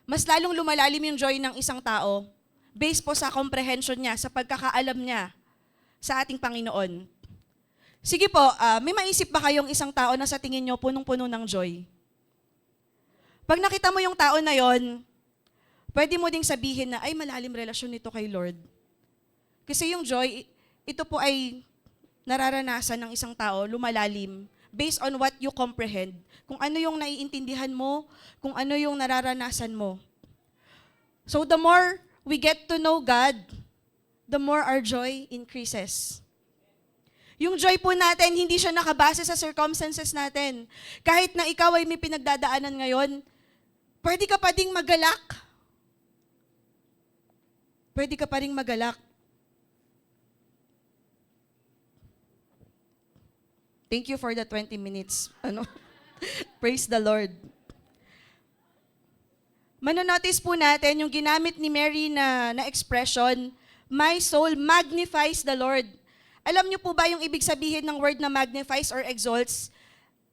Mas lalong lumalalim yung joy ng isang tao, based po sa comprehension niya, sa pagkakaalam niya sa ating Panginoon. Sige po, may maisip ba kayong isang tao na sa tingin nyo punong-puno ng joy? Pag nakita mo yung tao na yon, pwede mo ding sabihin na, ay, malalim relasyon nito kay Lord. Kasi yung joy, ito po ay nararanasan ng isang tao, lumalalim, based on what you comprehend. Kung ano yung naiintindihan mo, kung ano yung nararanasan mo. So the more we get to know God, the more our joy increases. Yung joy po natin, hindi siya nakabase sa circumstances natin. Kahit na ikaw ay may pinagdadaanan ngayon, pwede ka pa ding magalak. Pwede ka pa ring magalak. Thank you for the 20 minutes. Praise the Lord. Manonotice po natin yung ginamit ni Mary na expression, my soul magnifies the Lord. Alam niyo po ba yung ibig sabihin ng word na magnifies or exalts?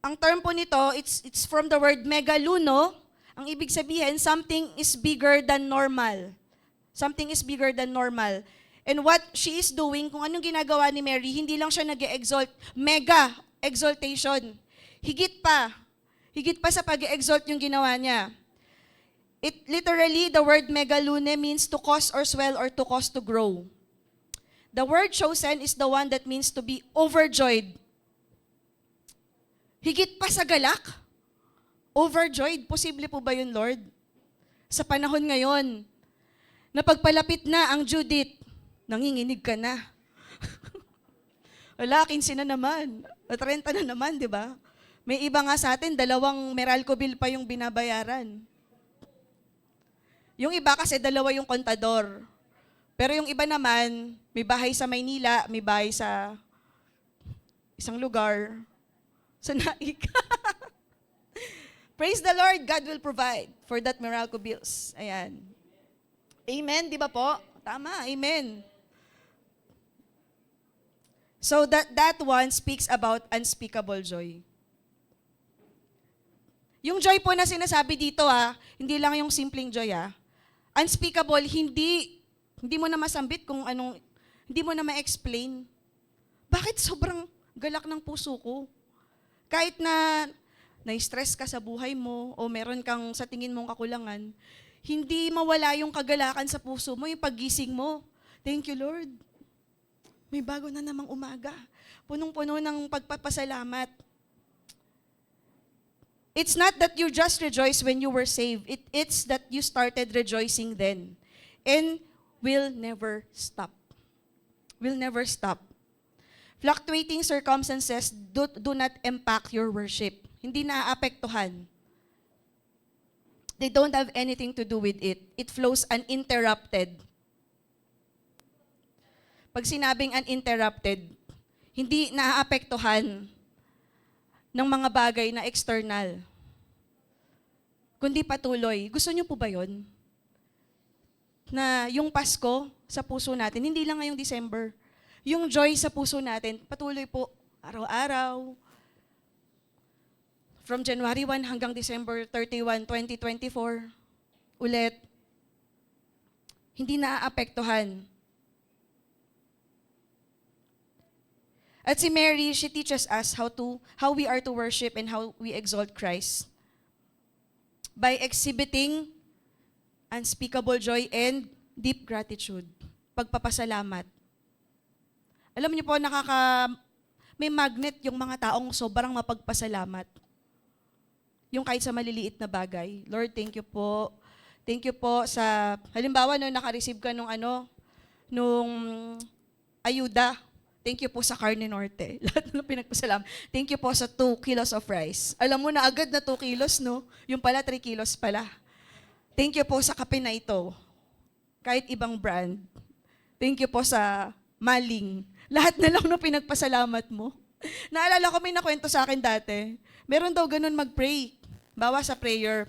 Ang term po nito, it's from the word megaluno. Ang ibig sabihin, something is bigger than normal. Something is bigger than normal. And what she is doing, kung anong ginagawa ni Mary, hindi lang siya nag-exalt, mega exaltation. Higit pa sa pag-exalt yung ginawa niya. It literally, the word megalune means to cause or swell or to cause to grow. The word chosen is the one that means to be overjoyed. Higit pa sa galak? Overjoyed? Posible po ba yun, Lord? Sa panahon ngayon, na pagpalapit na ang Judith, nanginginig ka na. Wala, 15 na naman. 30 na naman, di ba? May iba nga sa atin, 2 Meralco bill pa yung binabayaran. Yung iba kasi 2 yung kontador. Pero yung iba naman, may bahay sa Maynila, may bahay sa isang lugar, sa Naik. Praise the Lord, God will provide for that Meralco bills. Ayan. Amen, di ba po? Tama, amen. So that one speaks about unspeakable joy. Yung joy po na sinasabi dito hindi lang yung simpleng joy Unspeakable, hindi mo na masambit kung anong, hindi mo na ma-explain. Bakit sobrang galak ng puso ko? Kahit na na-stress ka sa buhay mo o meron kang sa tingin mong kakulangan, hindi mawala yung kagalakan sa puso mo, yung paggising mo. Thank you, Lord. May bago na namang umaga. Punong-puno ng pagpapasalamat. It's not that you just rejoice when you were saved. It's that you started rejoicing then. And will never stop. Will never stop. Fluctuating circumstances do not impact your worship. Hindi naaapektuhan. They don't have anything to do with it. It flows uninterrupted. Pag sinabing uninterrupted, hindi naaapektuhan ng mga bagay na external, kundi patuloy. Gusto niyo po ba yun? Na yung Pasko sa puso natin, hindi lang ngayong December, yung joy sa puso natin, patuloy po, araw-araw, from January 1 hanggang December 31, 2024, ulit, hindi naaapektuhan. At si Mary, she teaches us how we are to worship and how we exalt Christ by exhibiting unspeakable joy and deep gratitude. Pagpapasalamat. Alam niyo po, may magnet yung mga taong sobrang mapagpasalamat. Yung kahit sa maliliit na bagay. Lord, thank you po. Thank you po sa, halimbawa, naka-receive ka nung ayuda. Thank you po sa Carne Norte. Lahat ng pinagpasalamat. Thank you po sa 2 kilos of rice. Alam mo na agad na 2 kilos, no? Yung pala 3 kilos pala. Thank you po sa kape na ito. Kahit ibang brand. Thank you po sa maling. Lahat na lang no pinagpasalamat mo. Naalala ko, may nakwento sa akin dati. Meron daw ganun mag-pray. Bawa sa prayer.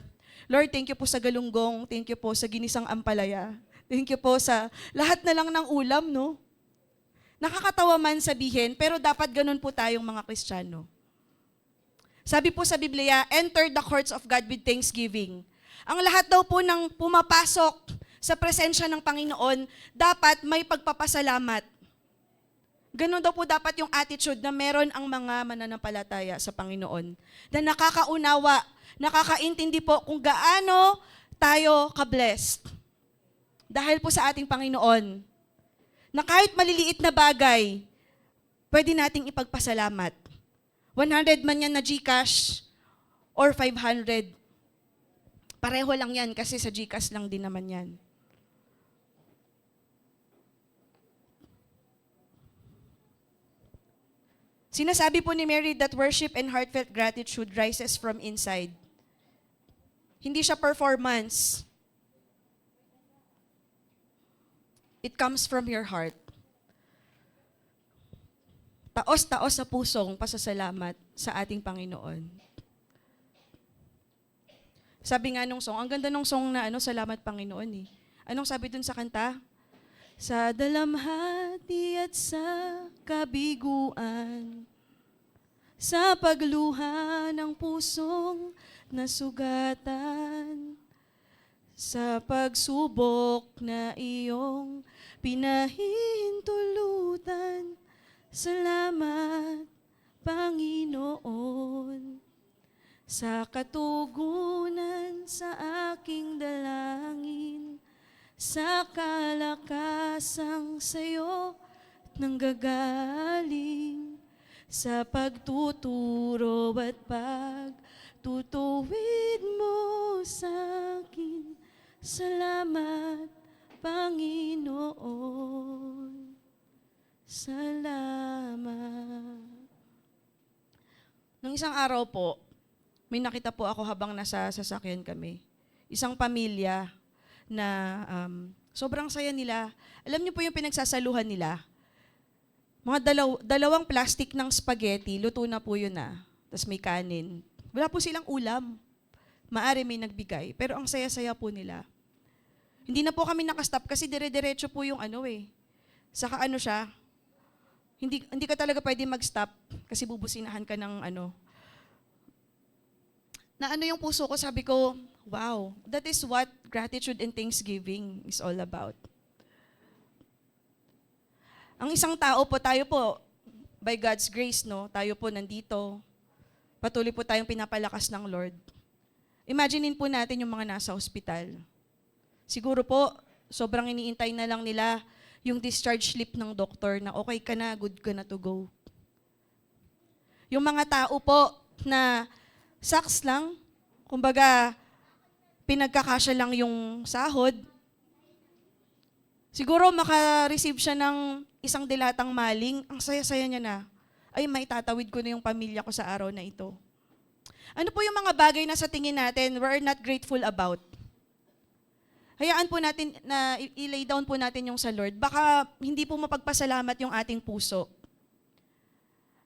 Lord, thank you po sa galunggong. Thank you po sa ginisang ampalaya. Thank you po sa lahat na lang ng ulam, no? Nakakatawa man sabihin, pero dapat ganun po tayong mga Kristiyano. Sabi po sa Biblia, enter the courts of God with thanksgiving. Ang lahat daw po ng pumapasok sa presensya ng Panginoon, dapat may pagpapasalamat. Ganun daw po dapat yung attitude na meron ang mga mananampalataya sa Panginoon. Na nakakaunawa, nakakaintindi po kung gaano tayo ka-blessed. Dahil po sa ating Panginoon, na kahit maliliit na bagay, pwede nating ipagpasalamat. 100 man yan na GCash or 500. Pareho lang yan kasi sa GCash lang din naman yan. Sinasabi po ni Mary that worship and heartfelt gratitude rises from inside. Hindi siya performance. It comes from your heart. Taos-taos sa pusong pasasalamat sa ating Panginoon. Sabi nga nung song, ang ganda nung song na Salamat Panginoon . Anong sabi dun sa kanta? Sa dalamhati at sa kabiguan, sa pagluha ng pusong nasugatan, sa pagsubok na iyong pinahihintulutan, salamat, Panginoon. Sa katugunan sa aking dalangin, sa kalakasang sa'yo nanggagaling, sa pagtuturo at pagtutuwid mo sa akin, salamat, Panginoon. Salamat. Nung isang araw po, may nakita po ako habang nasa sasakyan kami. Isang pamilya na sobrang saya nila. Alam niyo po yung pinagsasaluhan nila? Mga dalawang plastic ng spaghetti, luto na po yun . Tapos may kanin. Wala po silang ulam. Maari may nagbigay, pero ang saya-saya po nila. Hindi na po kami nakastop kasi dire-diretso po yung Saka siya, hindi ka talaga pwede mag-stop kasi bubusinahan ka ng Na yung puso ko, sabi ko, wow, that is what gratitude and thanksgiving is all about. Ang isang tao po, tayo po, by God's grace, tayo po nandito, patuloy po tayong pinapalakas ng Lord. Imaginein po natin yung mga nasa ospital. Siguro po, sobrang iniintay na lang nila yung discharge slip ng doktor na okay ka na, good ka na to go. Yung mga tao po na saks lang, kumbaga, pinagkakasya lang yung sahod, siguro maka-receive siya ng isang dilatang maling, ang saya-saya niya na, ay maitatawid ko na yung pamilya ko sa araw na ito. Ano po yung mga bagay na sa tingin natin we're not grateful about? Hayaan po natin na i-lay down po natin yung sa Lord. Baka hindi po mapagpasalamat yung ating puso.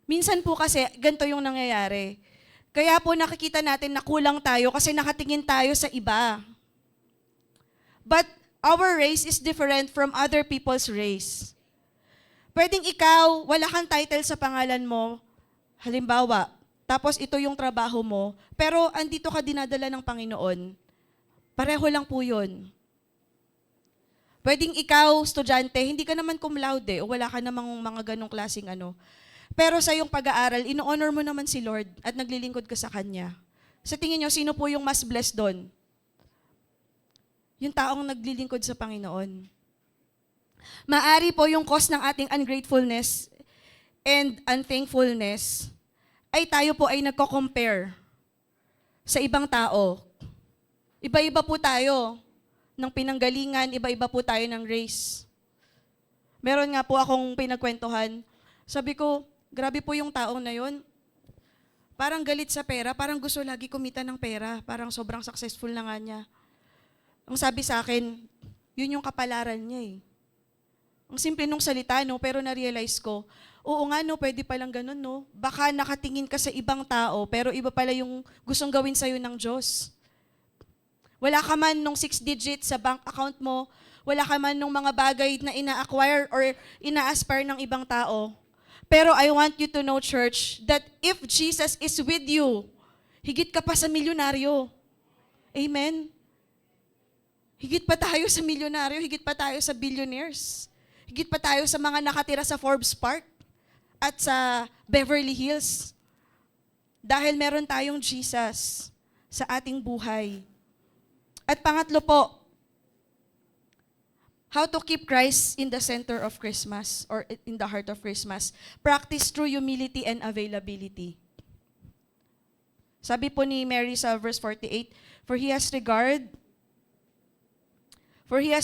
Minsan po kasi, ganito yung nangyayari. Kaya po nakikita natin na kulang tayo kasi nakatingin tayo sa iba. But our race is different from other people's race. Pwedeng ikaw, wala kang title sa pangalan mo, halimbawa, tapos ito yung trabaho mo, pero andito ka dinadala ng Panginoon. Pareho lang po yun. Pwedeng ikaw, estudyante, hindi ka naman cum laude o wala ka namang mga ganong klaseng Pero sa iyong pag-aaral, ino-honor mo naman si Lord at naglilingkod ka sa Kanya. Sa tingin nyo, sino po yung mas blessed doon? Yung taong naglilingkod sa Panginoon. Maari po yung cause ng ating ungratefulness and unthankfulness ay tayo po ay nagko-compare sa ibang tao. Iba-iba po tayo ng pinanggalingan, iba-iba po tayo ng race. Meron nga po akong pinagkwentuhan. Sabi ko, grabe po yung taong na yun. Parang galit sa pera, parang gusto lagi kumita ng pera. Parang sobrang successful na nga niya. Ang sabi sa akin, yun yung kapalaran niya eh. Ang simple nung salita, pero na-realize ko, oo nga, pwede palang ganun, Baka nakatingin ka sa ibang tao, pero iba pala yung gustong gawin sa'yo ng Diyos. Wala ka man nung 6 digits sa bank account mo, wala ka man nung mga bagay na ina-acquire or ina-aspire ng ibang tao. Pero I want you to know, church, that if Jesus is with you, higit ka pa sa milyonaryo. Amen? Higit pa tayo sa milyonaryo, higit pa tayo sa billionaires. Higit pa tayo sa mga nakatira sa Forbes Park at sa Beverly Hills. Dahil meron tayong Jesus sa ating buhay. At pangatlo po, how to keep Christ in the center of Christmas or in the heart of Christmas. Practice true humility and availability. Sabi po ni Mary sa verse 48, For he has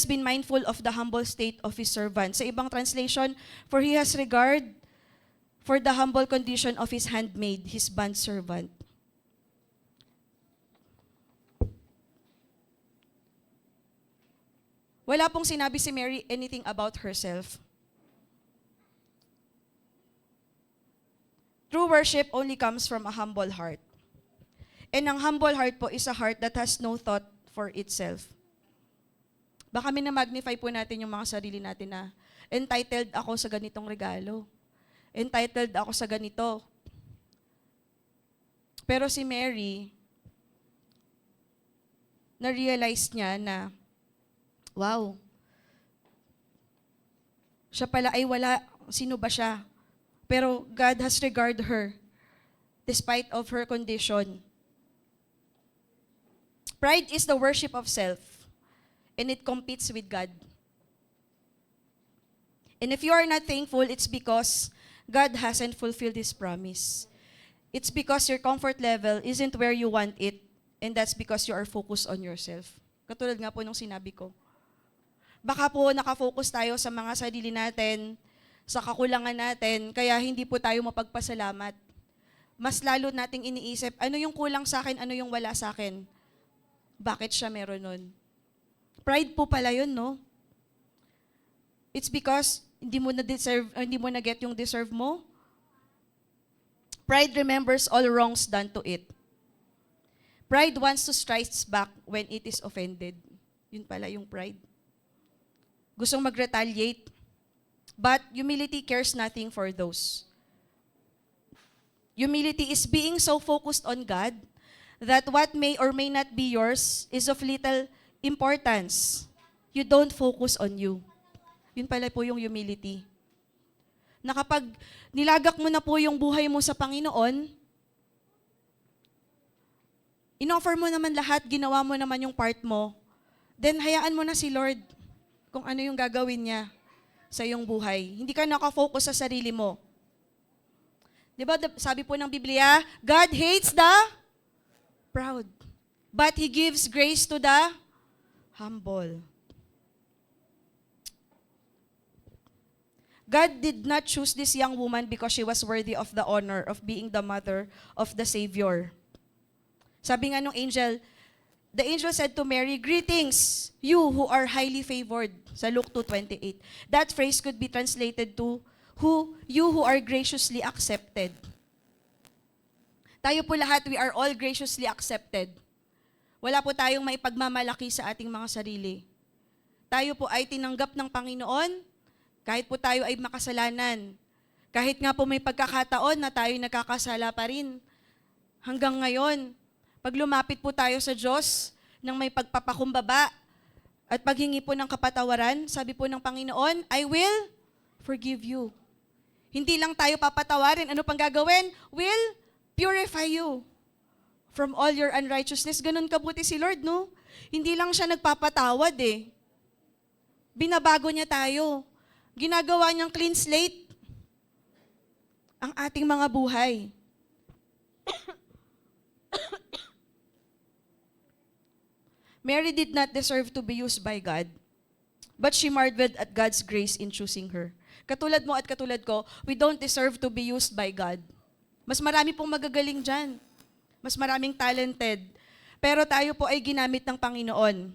been mindful of the humble state of his servant. Sa ibang translation, for he has regard for the humble condition of his handmaid, his bondservant. Wala pong sinabi si Mary anything about herself. True worship only comes from a humble heart. And ang humble heart po is a heart that has no thought for itself. Baka minamagnify po natin yung mga sarili natin na entitled ako sa ganitong regalo. Entitled ako sa ganito. Pero si Mary, na-realize niya na wow. Siya pala ay wala. Sino ba siya? Pero God has regard her despite of her condition. Pride is the worship of self and it competes with God. And if you are not thankful, it's because God hasn't fulfilled His promise. It's because your comfort level isn't where you want it and that's because you are focused on yourself. Katulad nga po nung sinabi ko. Baka po nakafocus tayo sa mga sarili natin, sa kakulangan natin, kaya hindi po tayo mapagpasalamat. Mas lalo nating iniisip, ano yung kulang sa akin, ano yung wala sa akin? Bakit siya meron nun? Pride po pala yun, no? It's because hindi mo na get yung deserve mo. Pride remembers all wrongs done to it. Pride wants to strikes back when it is offended. Yun pala yung pride. Gustong mag-retaliate. But humility cares nothing for those. Humility is being so focused on God that what may or may not be yours is of little importance. You don't focus on you. Yun pala po yung humility. Na kapag nilagak mo na po yung buhay mo sa Panginoon, inoffer mo naman lahat, ginawa mo naman yung part mo, then hayaan mo na si Lord kung ano yung gagawin niya sa iyong buhay. Hindi ka nakafocus sa sarili mo. Diba, sabi po ng Biblia, God hates the proud, but He gives grace to the humble. God did not choose this young woman because she was worthy of the honor of being the mother of the Savior. Sabi nga nung angel, the angel said to Mary, "Greetings, you who are highly favored." Sa Luke 2:28. That phrase could be translated to, you who are graciously accepted. Tayo po lahat, we are all graciously accepted. Wala po tayong maipagmamalaki sa ating mga sarili. Tayo po ay tinanggap ng Panginoon, kahit po tayo ay makasalanan. Kahit nga po may pagkakataon na tayo nagkakasala pa rin. Hanggang ngayon, pag lumapit po tayo sa Diyos ng may pagpapakumbaba at paghingi po ng kapatawaran, sabi po ng Panginoon, I will forgive you. Hindi lang tayo papatawarin. Ano pang gagawin? Will purify you from all your unrighteousness. Ganun kabuti si Lord, no? Hindi lang siya nagpapatawad eh. Binabago niya tayo. Ginagawa niyang clean slate ang ating mga buhay. Mary did not deserve to be used by God, but she marveled at God's grace in choosing her. Katulad mo at katulad ko, we don't deserve to be used by God. Mas marami pong magagaling dyan. Mas maraming talented. Pero tayo po ay ginamit ng Panginoon.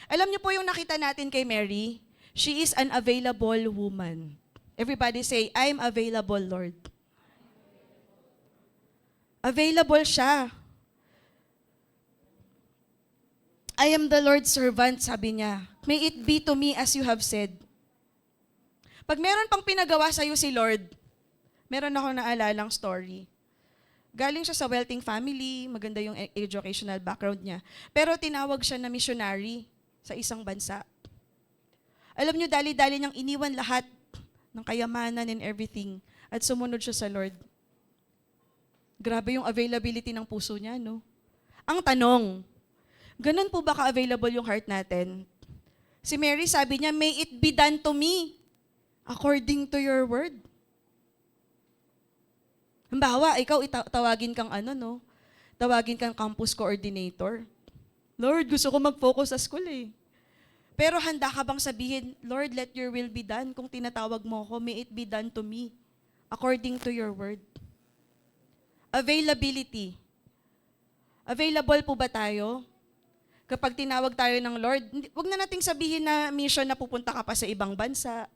Alam niyo po yung nakita natin kay Mary? She is an available woman. Everybody say, I'm available, Lord. Available siya. I am the Lord's servant, sabi niya. May it be to me as you have said. Pag meron pang pinagawa sa'yo si Lord, meron ako naalalang story. Galing siya sa wealthy family, maganda yung educational background niya. Pero tinawag siya na missionary sa isang bansa. Alam niyo, dali-dali niyang iniwan lahat ng kayamanan and everything at sumunod siya sa Lord. Grabe yung availability ng puso niya, no? Ang tanong, ganun po ba ka-available yung heart natin? Si Mary sabi niya, may it be done to me according to your word. Halimbawa, ikaw tawagin kang tawagin kang campus coordinator. Lord, gusto ko mag-focus sa school eh. Pero handa ka bang sabihin, Lord, let your will be done. Kung tinatawag mo ako, may it be done to me according to your word. Availability. Available po ba tayo? Kapag tinawag tayo ng Lord, huwag na nating sabihin na mission na pupunta ka pa sa ibang bansa.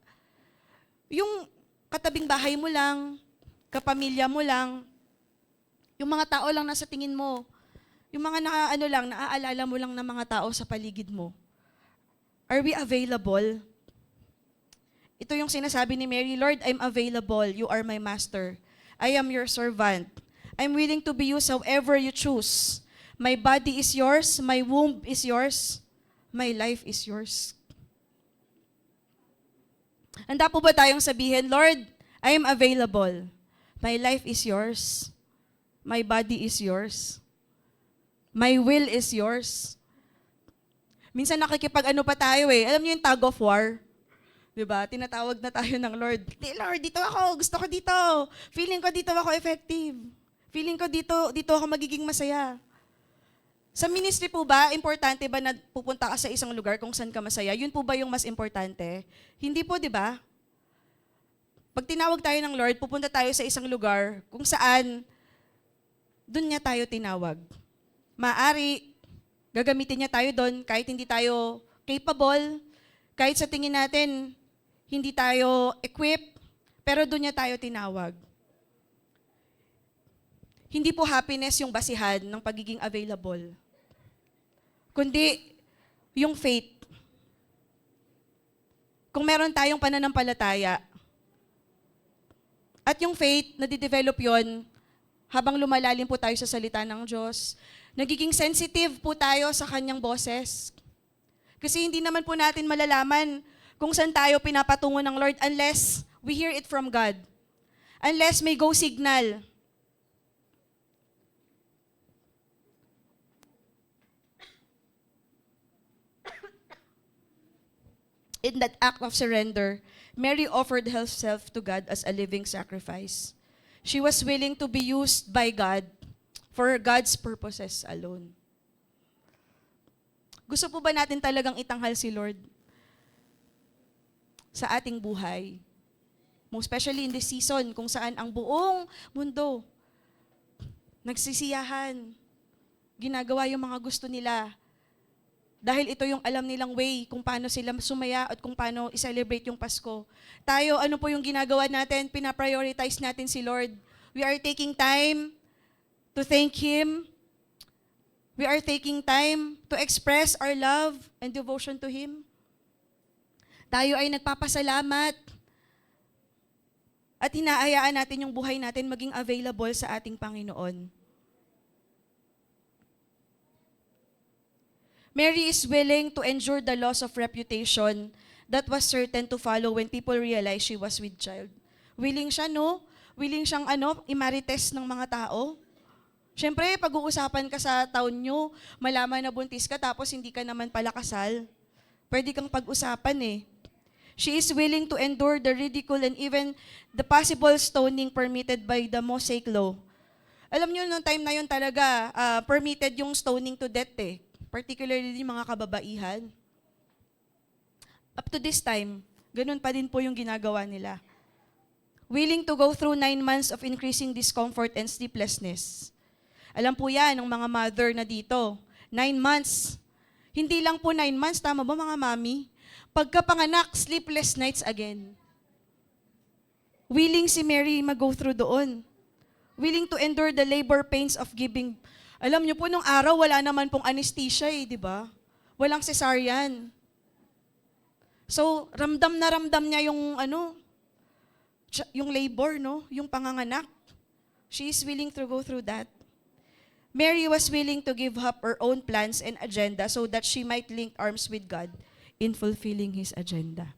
Yung katabing bahay mo lang, kapamilya mo lang, yung mga tao lang nasa tingin mo, yung mga naaalala mo lang ng mga tao sa paligid mo. Are we available? Ito yung sinasabi ni Mary, Lord, I'm available. You are my master. I am your servant. I'm willing to be used however you choose. My body is yours. My womb is yours. My life is yours. Handa po ba tayong sabihin, Lord, I am available. My life is yours. My body is yours. My will is yours. Minsan nakikipag-ano pa tayo eh. Alam niyo yung tug of war? Diba? Tinatawag na tayo ng Lord. Lord, dito ako. Gusto ko dito. Feeling ko dito ako effective. Feeling ko dito ako magiging masaya. Sa ministry po ba, importante ba na pupunta ka sa isang lugar kung saan ka masaya? Yun po ba yung mas importante? Hindi po, di ba? Pag tinawag tayo ng Lord, pupunta tayo sa isang lugar kung saan doon niya tayo tinawag. Maari, gagamitin niya tayo doon kahit hindi tayo capable, kahit sa tingin natin hindi tayo equipped, pero doon niya tayo tinawag. hindi po happiness yung basihan ng pagiging available, kundi yung faith. Kung meron tayong pananampalataya, at yung faith, nadidevelop yon habang lumalalim po tayo sa salita ng Diyos, nagiging sensitive po tayo sa kanyang boses. Kasi hindi naman po natin malalaman kung saan tayo pinapatungo ng Lord unless we hear it from God. Unless may go signal. In that act of surrender, Mary offered herself to God as a living sacrifice. She was willing to be used by God for God's purposes alone. Gusto po ba natin talagang itanghal si Lord sa ating buhay? Most especially in this season, kung saan ang buong mundo nagsisiyahan, ginagawa yung mga gusto nila. Dahil ito yung alam nilang way kung paano sila sumaya at kung paano i-celebrate yung Pasko. Tayo, ano po yung ginagawa natin? Pina-prioritize natin si Lord. We are taking time to thank Him. We are taking time to express our love and devotion to Him. Tayo ay nagpapasalamat at hinaayaan natin yung buhay natin maging available sa ating Panginoon. Mary is willing to endure the loss of reputation that was certain to follow when people realized she was with child. Willing siya, no? Willing siyang imarites ng mga tao. Siyempre, pag-uusapan ka sa taon nyo, malaman na buntis ka tapos hindi ka naman pala kasal. Pwede kang pag-usapan eh. She is willing to endure the ridicule and even the possible stoning permitted by the Mosaic law. Alam nyo, noong time na yun talaga, permitted yung stoning to death eh. Particularly mga kababaihan. Up to this time, ganun pa din po yung ginagawa nila. Willing to go through 9 months of increasing discomfort and sleeplessness. Alam po yan ng mga mother na dito. 9 months. Hindi lang po 9 months, tama ba mga mami? Pagkapanganak, sleepless nights again. Willing si Mary mag-go through doon. Willing to endure the labor pains of giving. Alam niyo po, nung araw, wala naman pong anesthesia eh, di ba? Walang cesarean. So, ramdam na ramdam niya yung labor, no? Yung panganganak. She is willing to go through that. Mary was willing to give up her own plans and agenda so that she might link arms with God in fulfilling His agenda.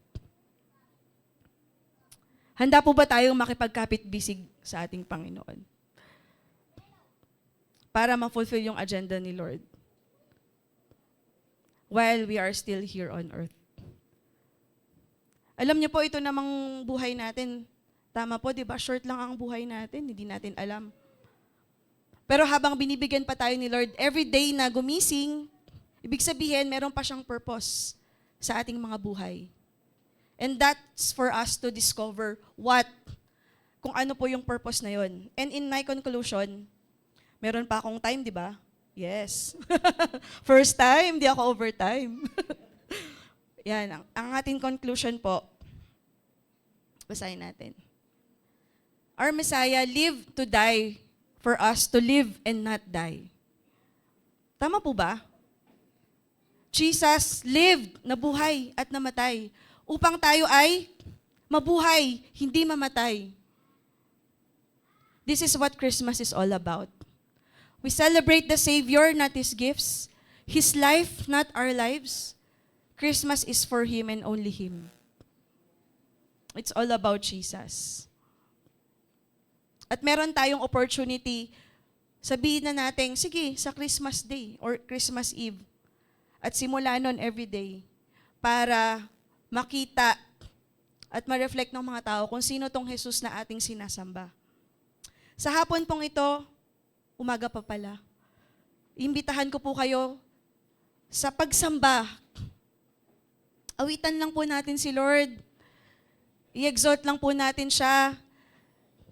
Handa po ba tayong makipagkapit-bisig sa ating Panginoon? Para ma-fulfill yung agenda ni Lord while we are still here on earth. Alam niyo po, ito namang buhay natin. Tama po, di ba? Short lang ang buhay natin, hindi natin alam. Pero habang binibigyan pa tayo ni Lord, every day na gumising, ibig sabihin, meron pa siyang purpose sa ating mga buhay. And that's for us to discover kung ano po yung purpose na yon. And in my conclusion, meron pa akong time, di ba? Yes. First time, di ako overtime. Yan, ang ating conclusion po. Basahin natin. Our Messiah lived to die for us to live and not die. Tama po ba? Jesus lived, nabuhay at namatay upang tayo ay mabuhay, hindi mamatay. This is what Christmas is all about. We celebrate the Savior, not His gifts. His life, not our lives. Christmas is for Him and only Him. It's all about Jesus. At meron tayong opportunity, sabihin na natin, sige, sa Christmas Day or Christmas Eve, at simula nun every day, para makita at ma-reflect ng mga tao kung sino tong Jesus na ating sinasamba. Sa hapon pong ito, umaga pa pala, imbitahan ko po kayo sa pagsamba. Awitan lang po natin si Lord. I-exalt lang po natin siya.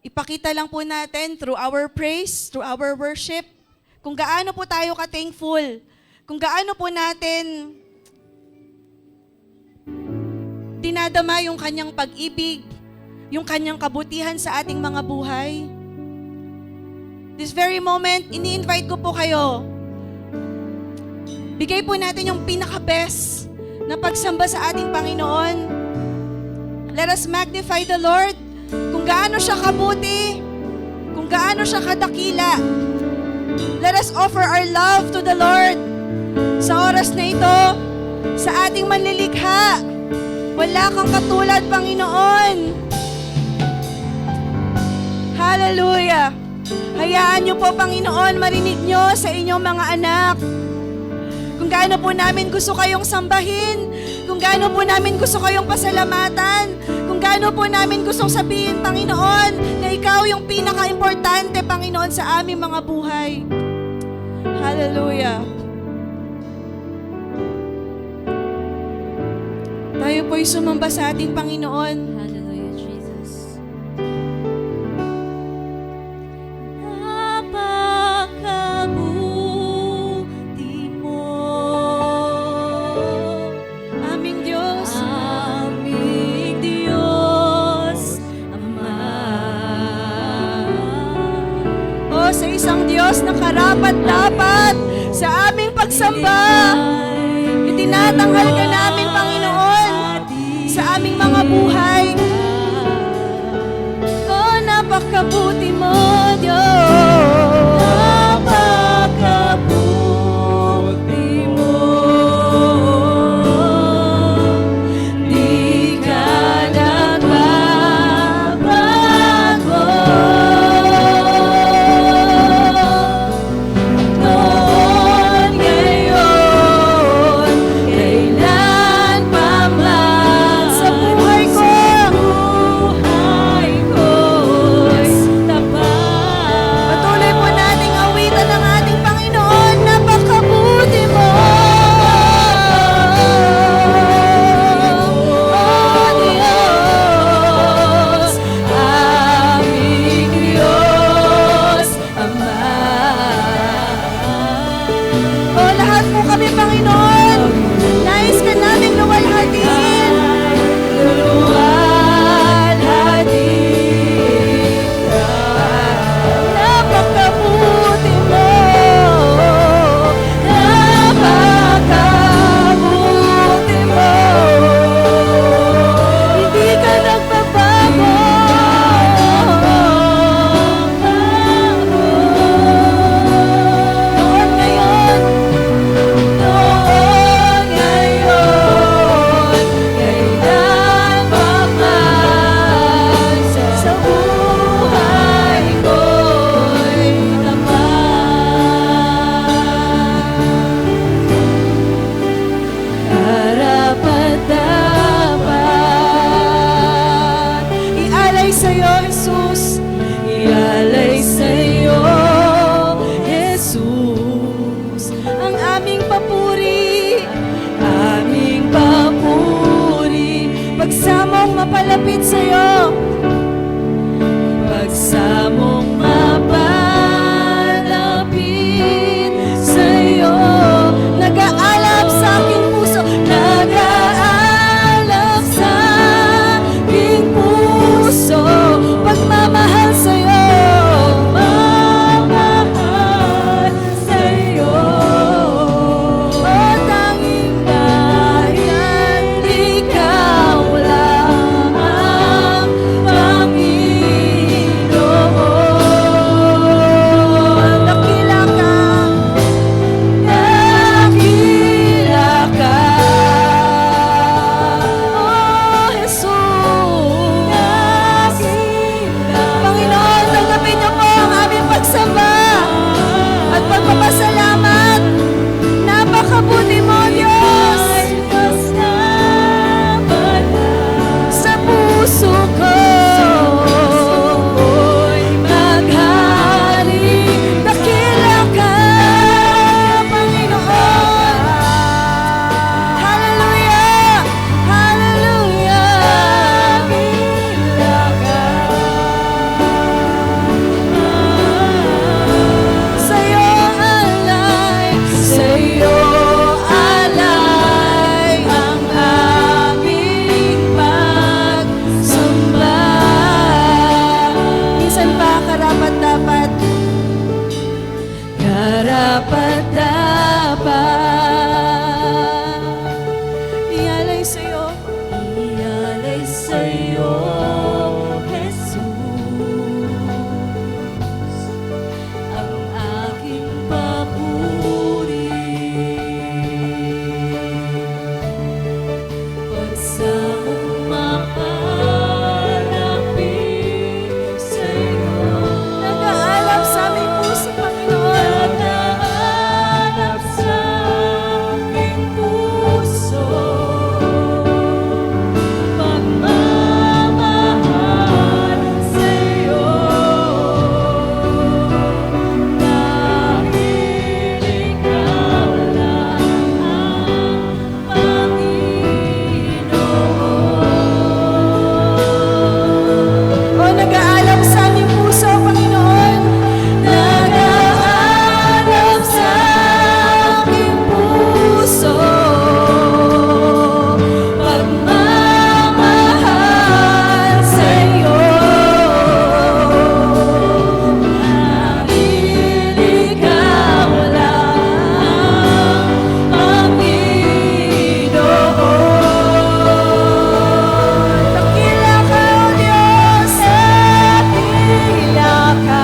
Ipakita lang po natin through our praise, through our worship, kung gaano po tayo ka-thankful, kung gaano po natin dinadama yung kanyang pag-ibig, yung kanyang kabutihan sa ating mga buhay. This very moment, ini-invite ko po kayo. Bigay po natin yung pinaka-best na pagsamba sa ating Panginoon. Let us magnify the Lord kung gaano siya kabuti, kung gaano siya kadakila. Let us offer our love to the Lord. Sa oras na ito, sa ating manlilikha, wala kang katulad, Panginoon. Hallelujah. Hayaan niyo po, Panginoon, marinig niyo sa inyong mga anak. Kung gaano po namin gusto kayong sambahin, kung gaano po namin gusto kayong pasalamatan, kung gaano po namin gustong sabihin, Panginoon, na ikaw yung pinaka-importante, Panginoon, sa aming mga buhay. Hallelujah. Tayo po'y sumamba sa ating Panginoon. Hallelujah, Jesus. Napakabuti mo, Aming Diyos. aming Diyos, Ama. O sa isang Diyos na karapat-dapat sa aming pagsamba, itinatanghal ka namin, Panginoon, sa aming mga buhay. Oh, napakabuti mo, Diyos. Napakabuti mo, di ka nagbabago. Noon, ngayon, kailan pa man, Sa buhay ko, buhay ko'y tapat. patuloy po nating awitan ng ating Panginoon. Napakabuti mo. Oh, Diyos. Aming Diyos, Ama. O lahat po kami, Panginoon, nais ka namin luwalhatiin. Luwalhati ka. Napakabuti mo. Napakabuti mo. Hindi ka nagbabago. Noon, ngayon, Noon, ngayon, kailan pa man, sa buhay ko'y tapat. Karapat-dapat, ialay sa'yo, Jesus. ialay sa'yo, Jesus, Ang aming papuri, aming papuri. pagsamong mapalapit sa'yo. Pagsamong mapalapit sa'yo, Nag-aalab sa aking puso. nag-aalab sa aking puso, pagmamahal sa'yo, pagmamahal sa'yo. O tanging bayan, ikaw lang ang sa'yo, Jesus, ang aking papuri. Pagsahong makalapit sa'yo, nag-aalab sa aming puso, Panginoon. Nag-aalab sa aking puso, pagmamahal sa'yo. Dahil ikaw lang ang Panginoon. O nag-aalab sa aming puso, Panginoon. Nag-aalab sa aking puso, pagmamahal sa'yo. Dahil ikaw lang ang Panginoon. Dakila ka, O Diyos, dakila ka.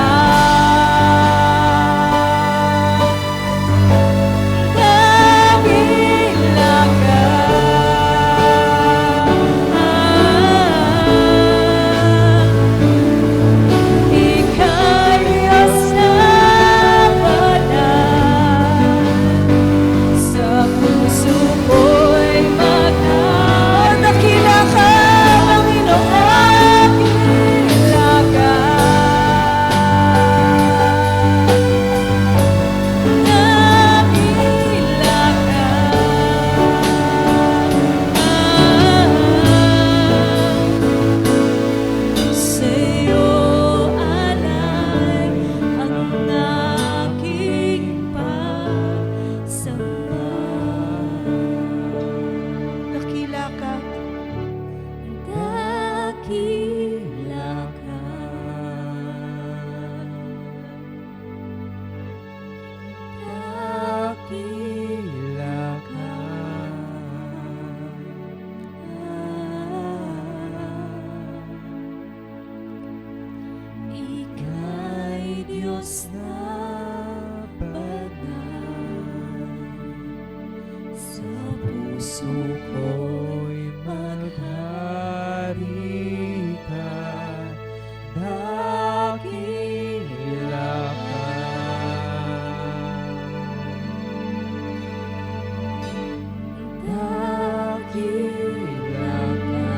Dakila ka. Ika'y Diyos na banal, sa puso ko'y magdasal. Dakila ka, Panginoon, dakila ka. Dakila ka. Sa'yo alay ang aking pagsamba. Dakila ka. Dakila ka. Dakila ka. Ika'y Diyos na banal, sa puso ko'y maghari ka. Dakila ka. Dakila ka.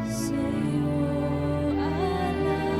Sa'yo alay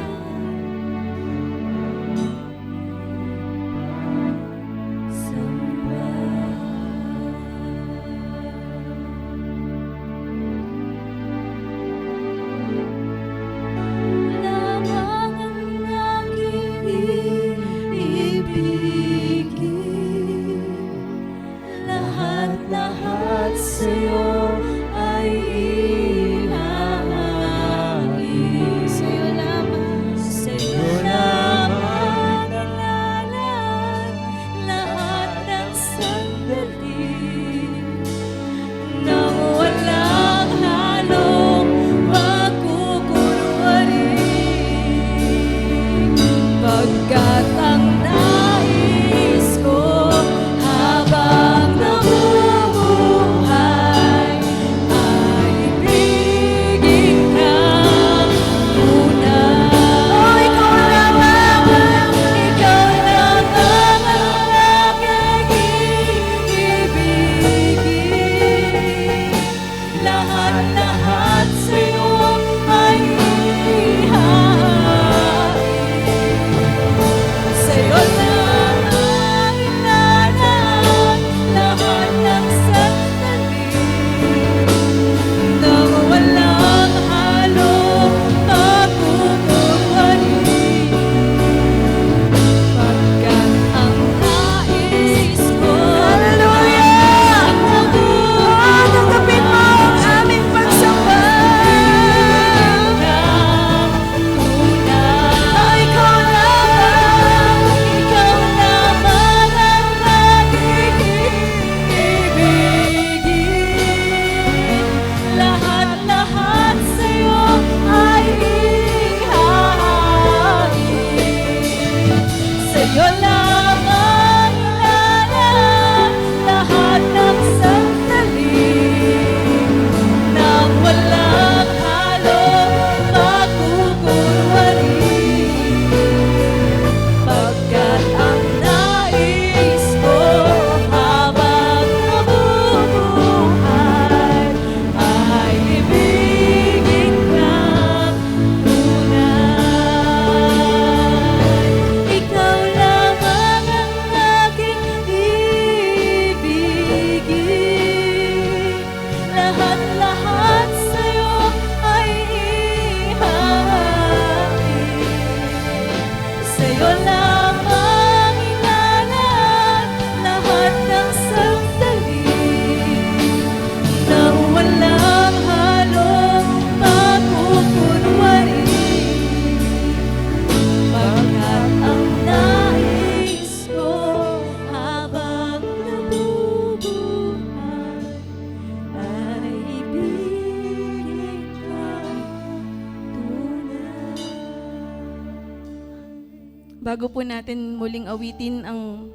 Bago po natin muling awitin ang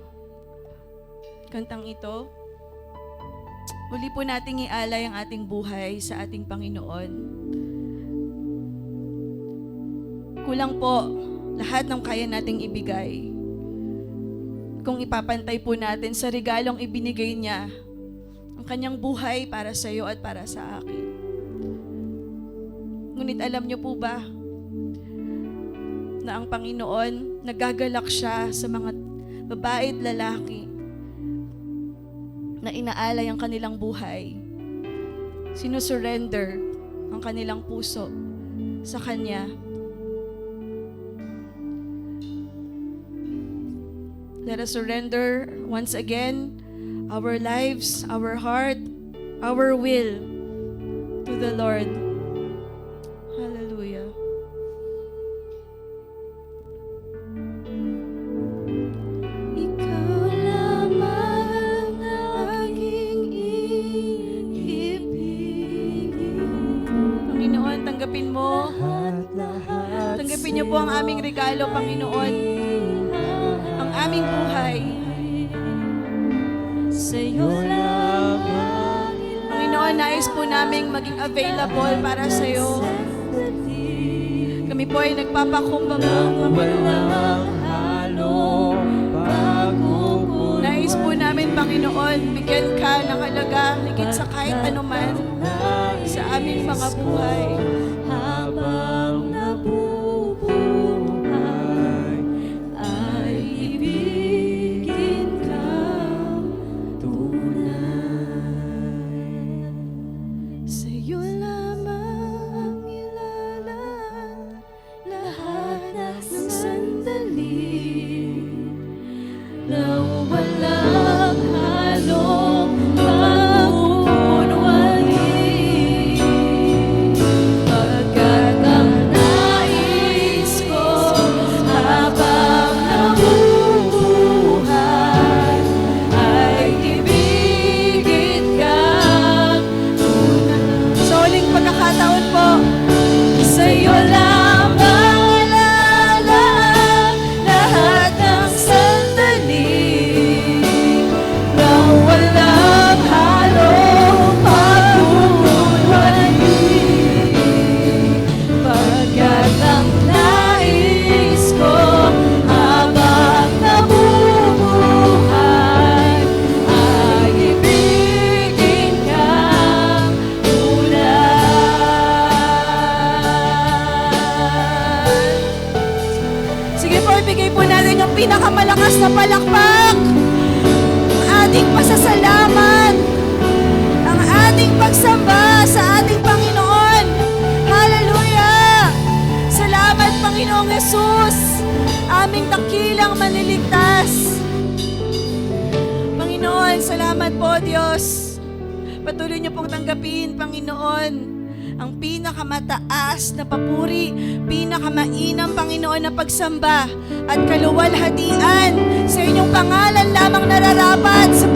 kantang ito, muli po nating ialay ang ating buhay sa ating Panginoon. Kulang po lahat ng kaya nating ibigay kung ipapantay po natin sa regalong ibinigay niya, ang kanyang buhay para sa iyo at para sa akin. Ngunit alam niyo po ba na ang Panginoon, nagagalak siya sa mga babae at lalaki na inaalay ang kanilang buhay, sinusurrender ang kanilang puso sa Kanya. Let us surrender once again our lives, our heart, our will to the Lord. Hallelujah. Ikaw lamang aking ibigin. Panginoon, tanggapin mo. Tanggapin niyo po ang aming regalo, Panginoon. Ang aming buhay. Sa'yo lamang Panginoon, nais po naming maging available para sa iyo. Kami po ay nagpapakumbaba, Panginoon. Nais po namin, Panginoon, bigyan ka ng halaga higit sa kahit anuman sa aming mga buhay. habang nabubuhay ay ibigin ka tunay. Sa'yo lamang ilalaan lahat ng sandali na walang halong pagpupunwali. Pagkat ang nais ko habang nabubuhay ay ibigin kang tunay. Sa huling pagkakataon po, Sa'yo lamang ilalaan lahat ng sandali na walang halong pagpupunwali. Pagkat ang nais ko habang nabubuhay ay ibigin kang tunay. sige po, ibigay po natin ang pinakamalakas na palakpak, ang ating pasasalamat, ang ating pagsamba sa ating Panginoon. Hallelujah! Salamat, Panginoong Jesus, aming dakilang maniligtas. Panginoon, salamat po, Diyos. Patuloy niyo pong tanggapin, Panginoon, ang pinakamataas na papuri, pinakamainam, Panginoon, na pagsamba at kaluwalhatian sa inyong pangalan lamang nararapat sa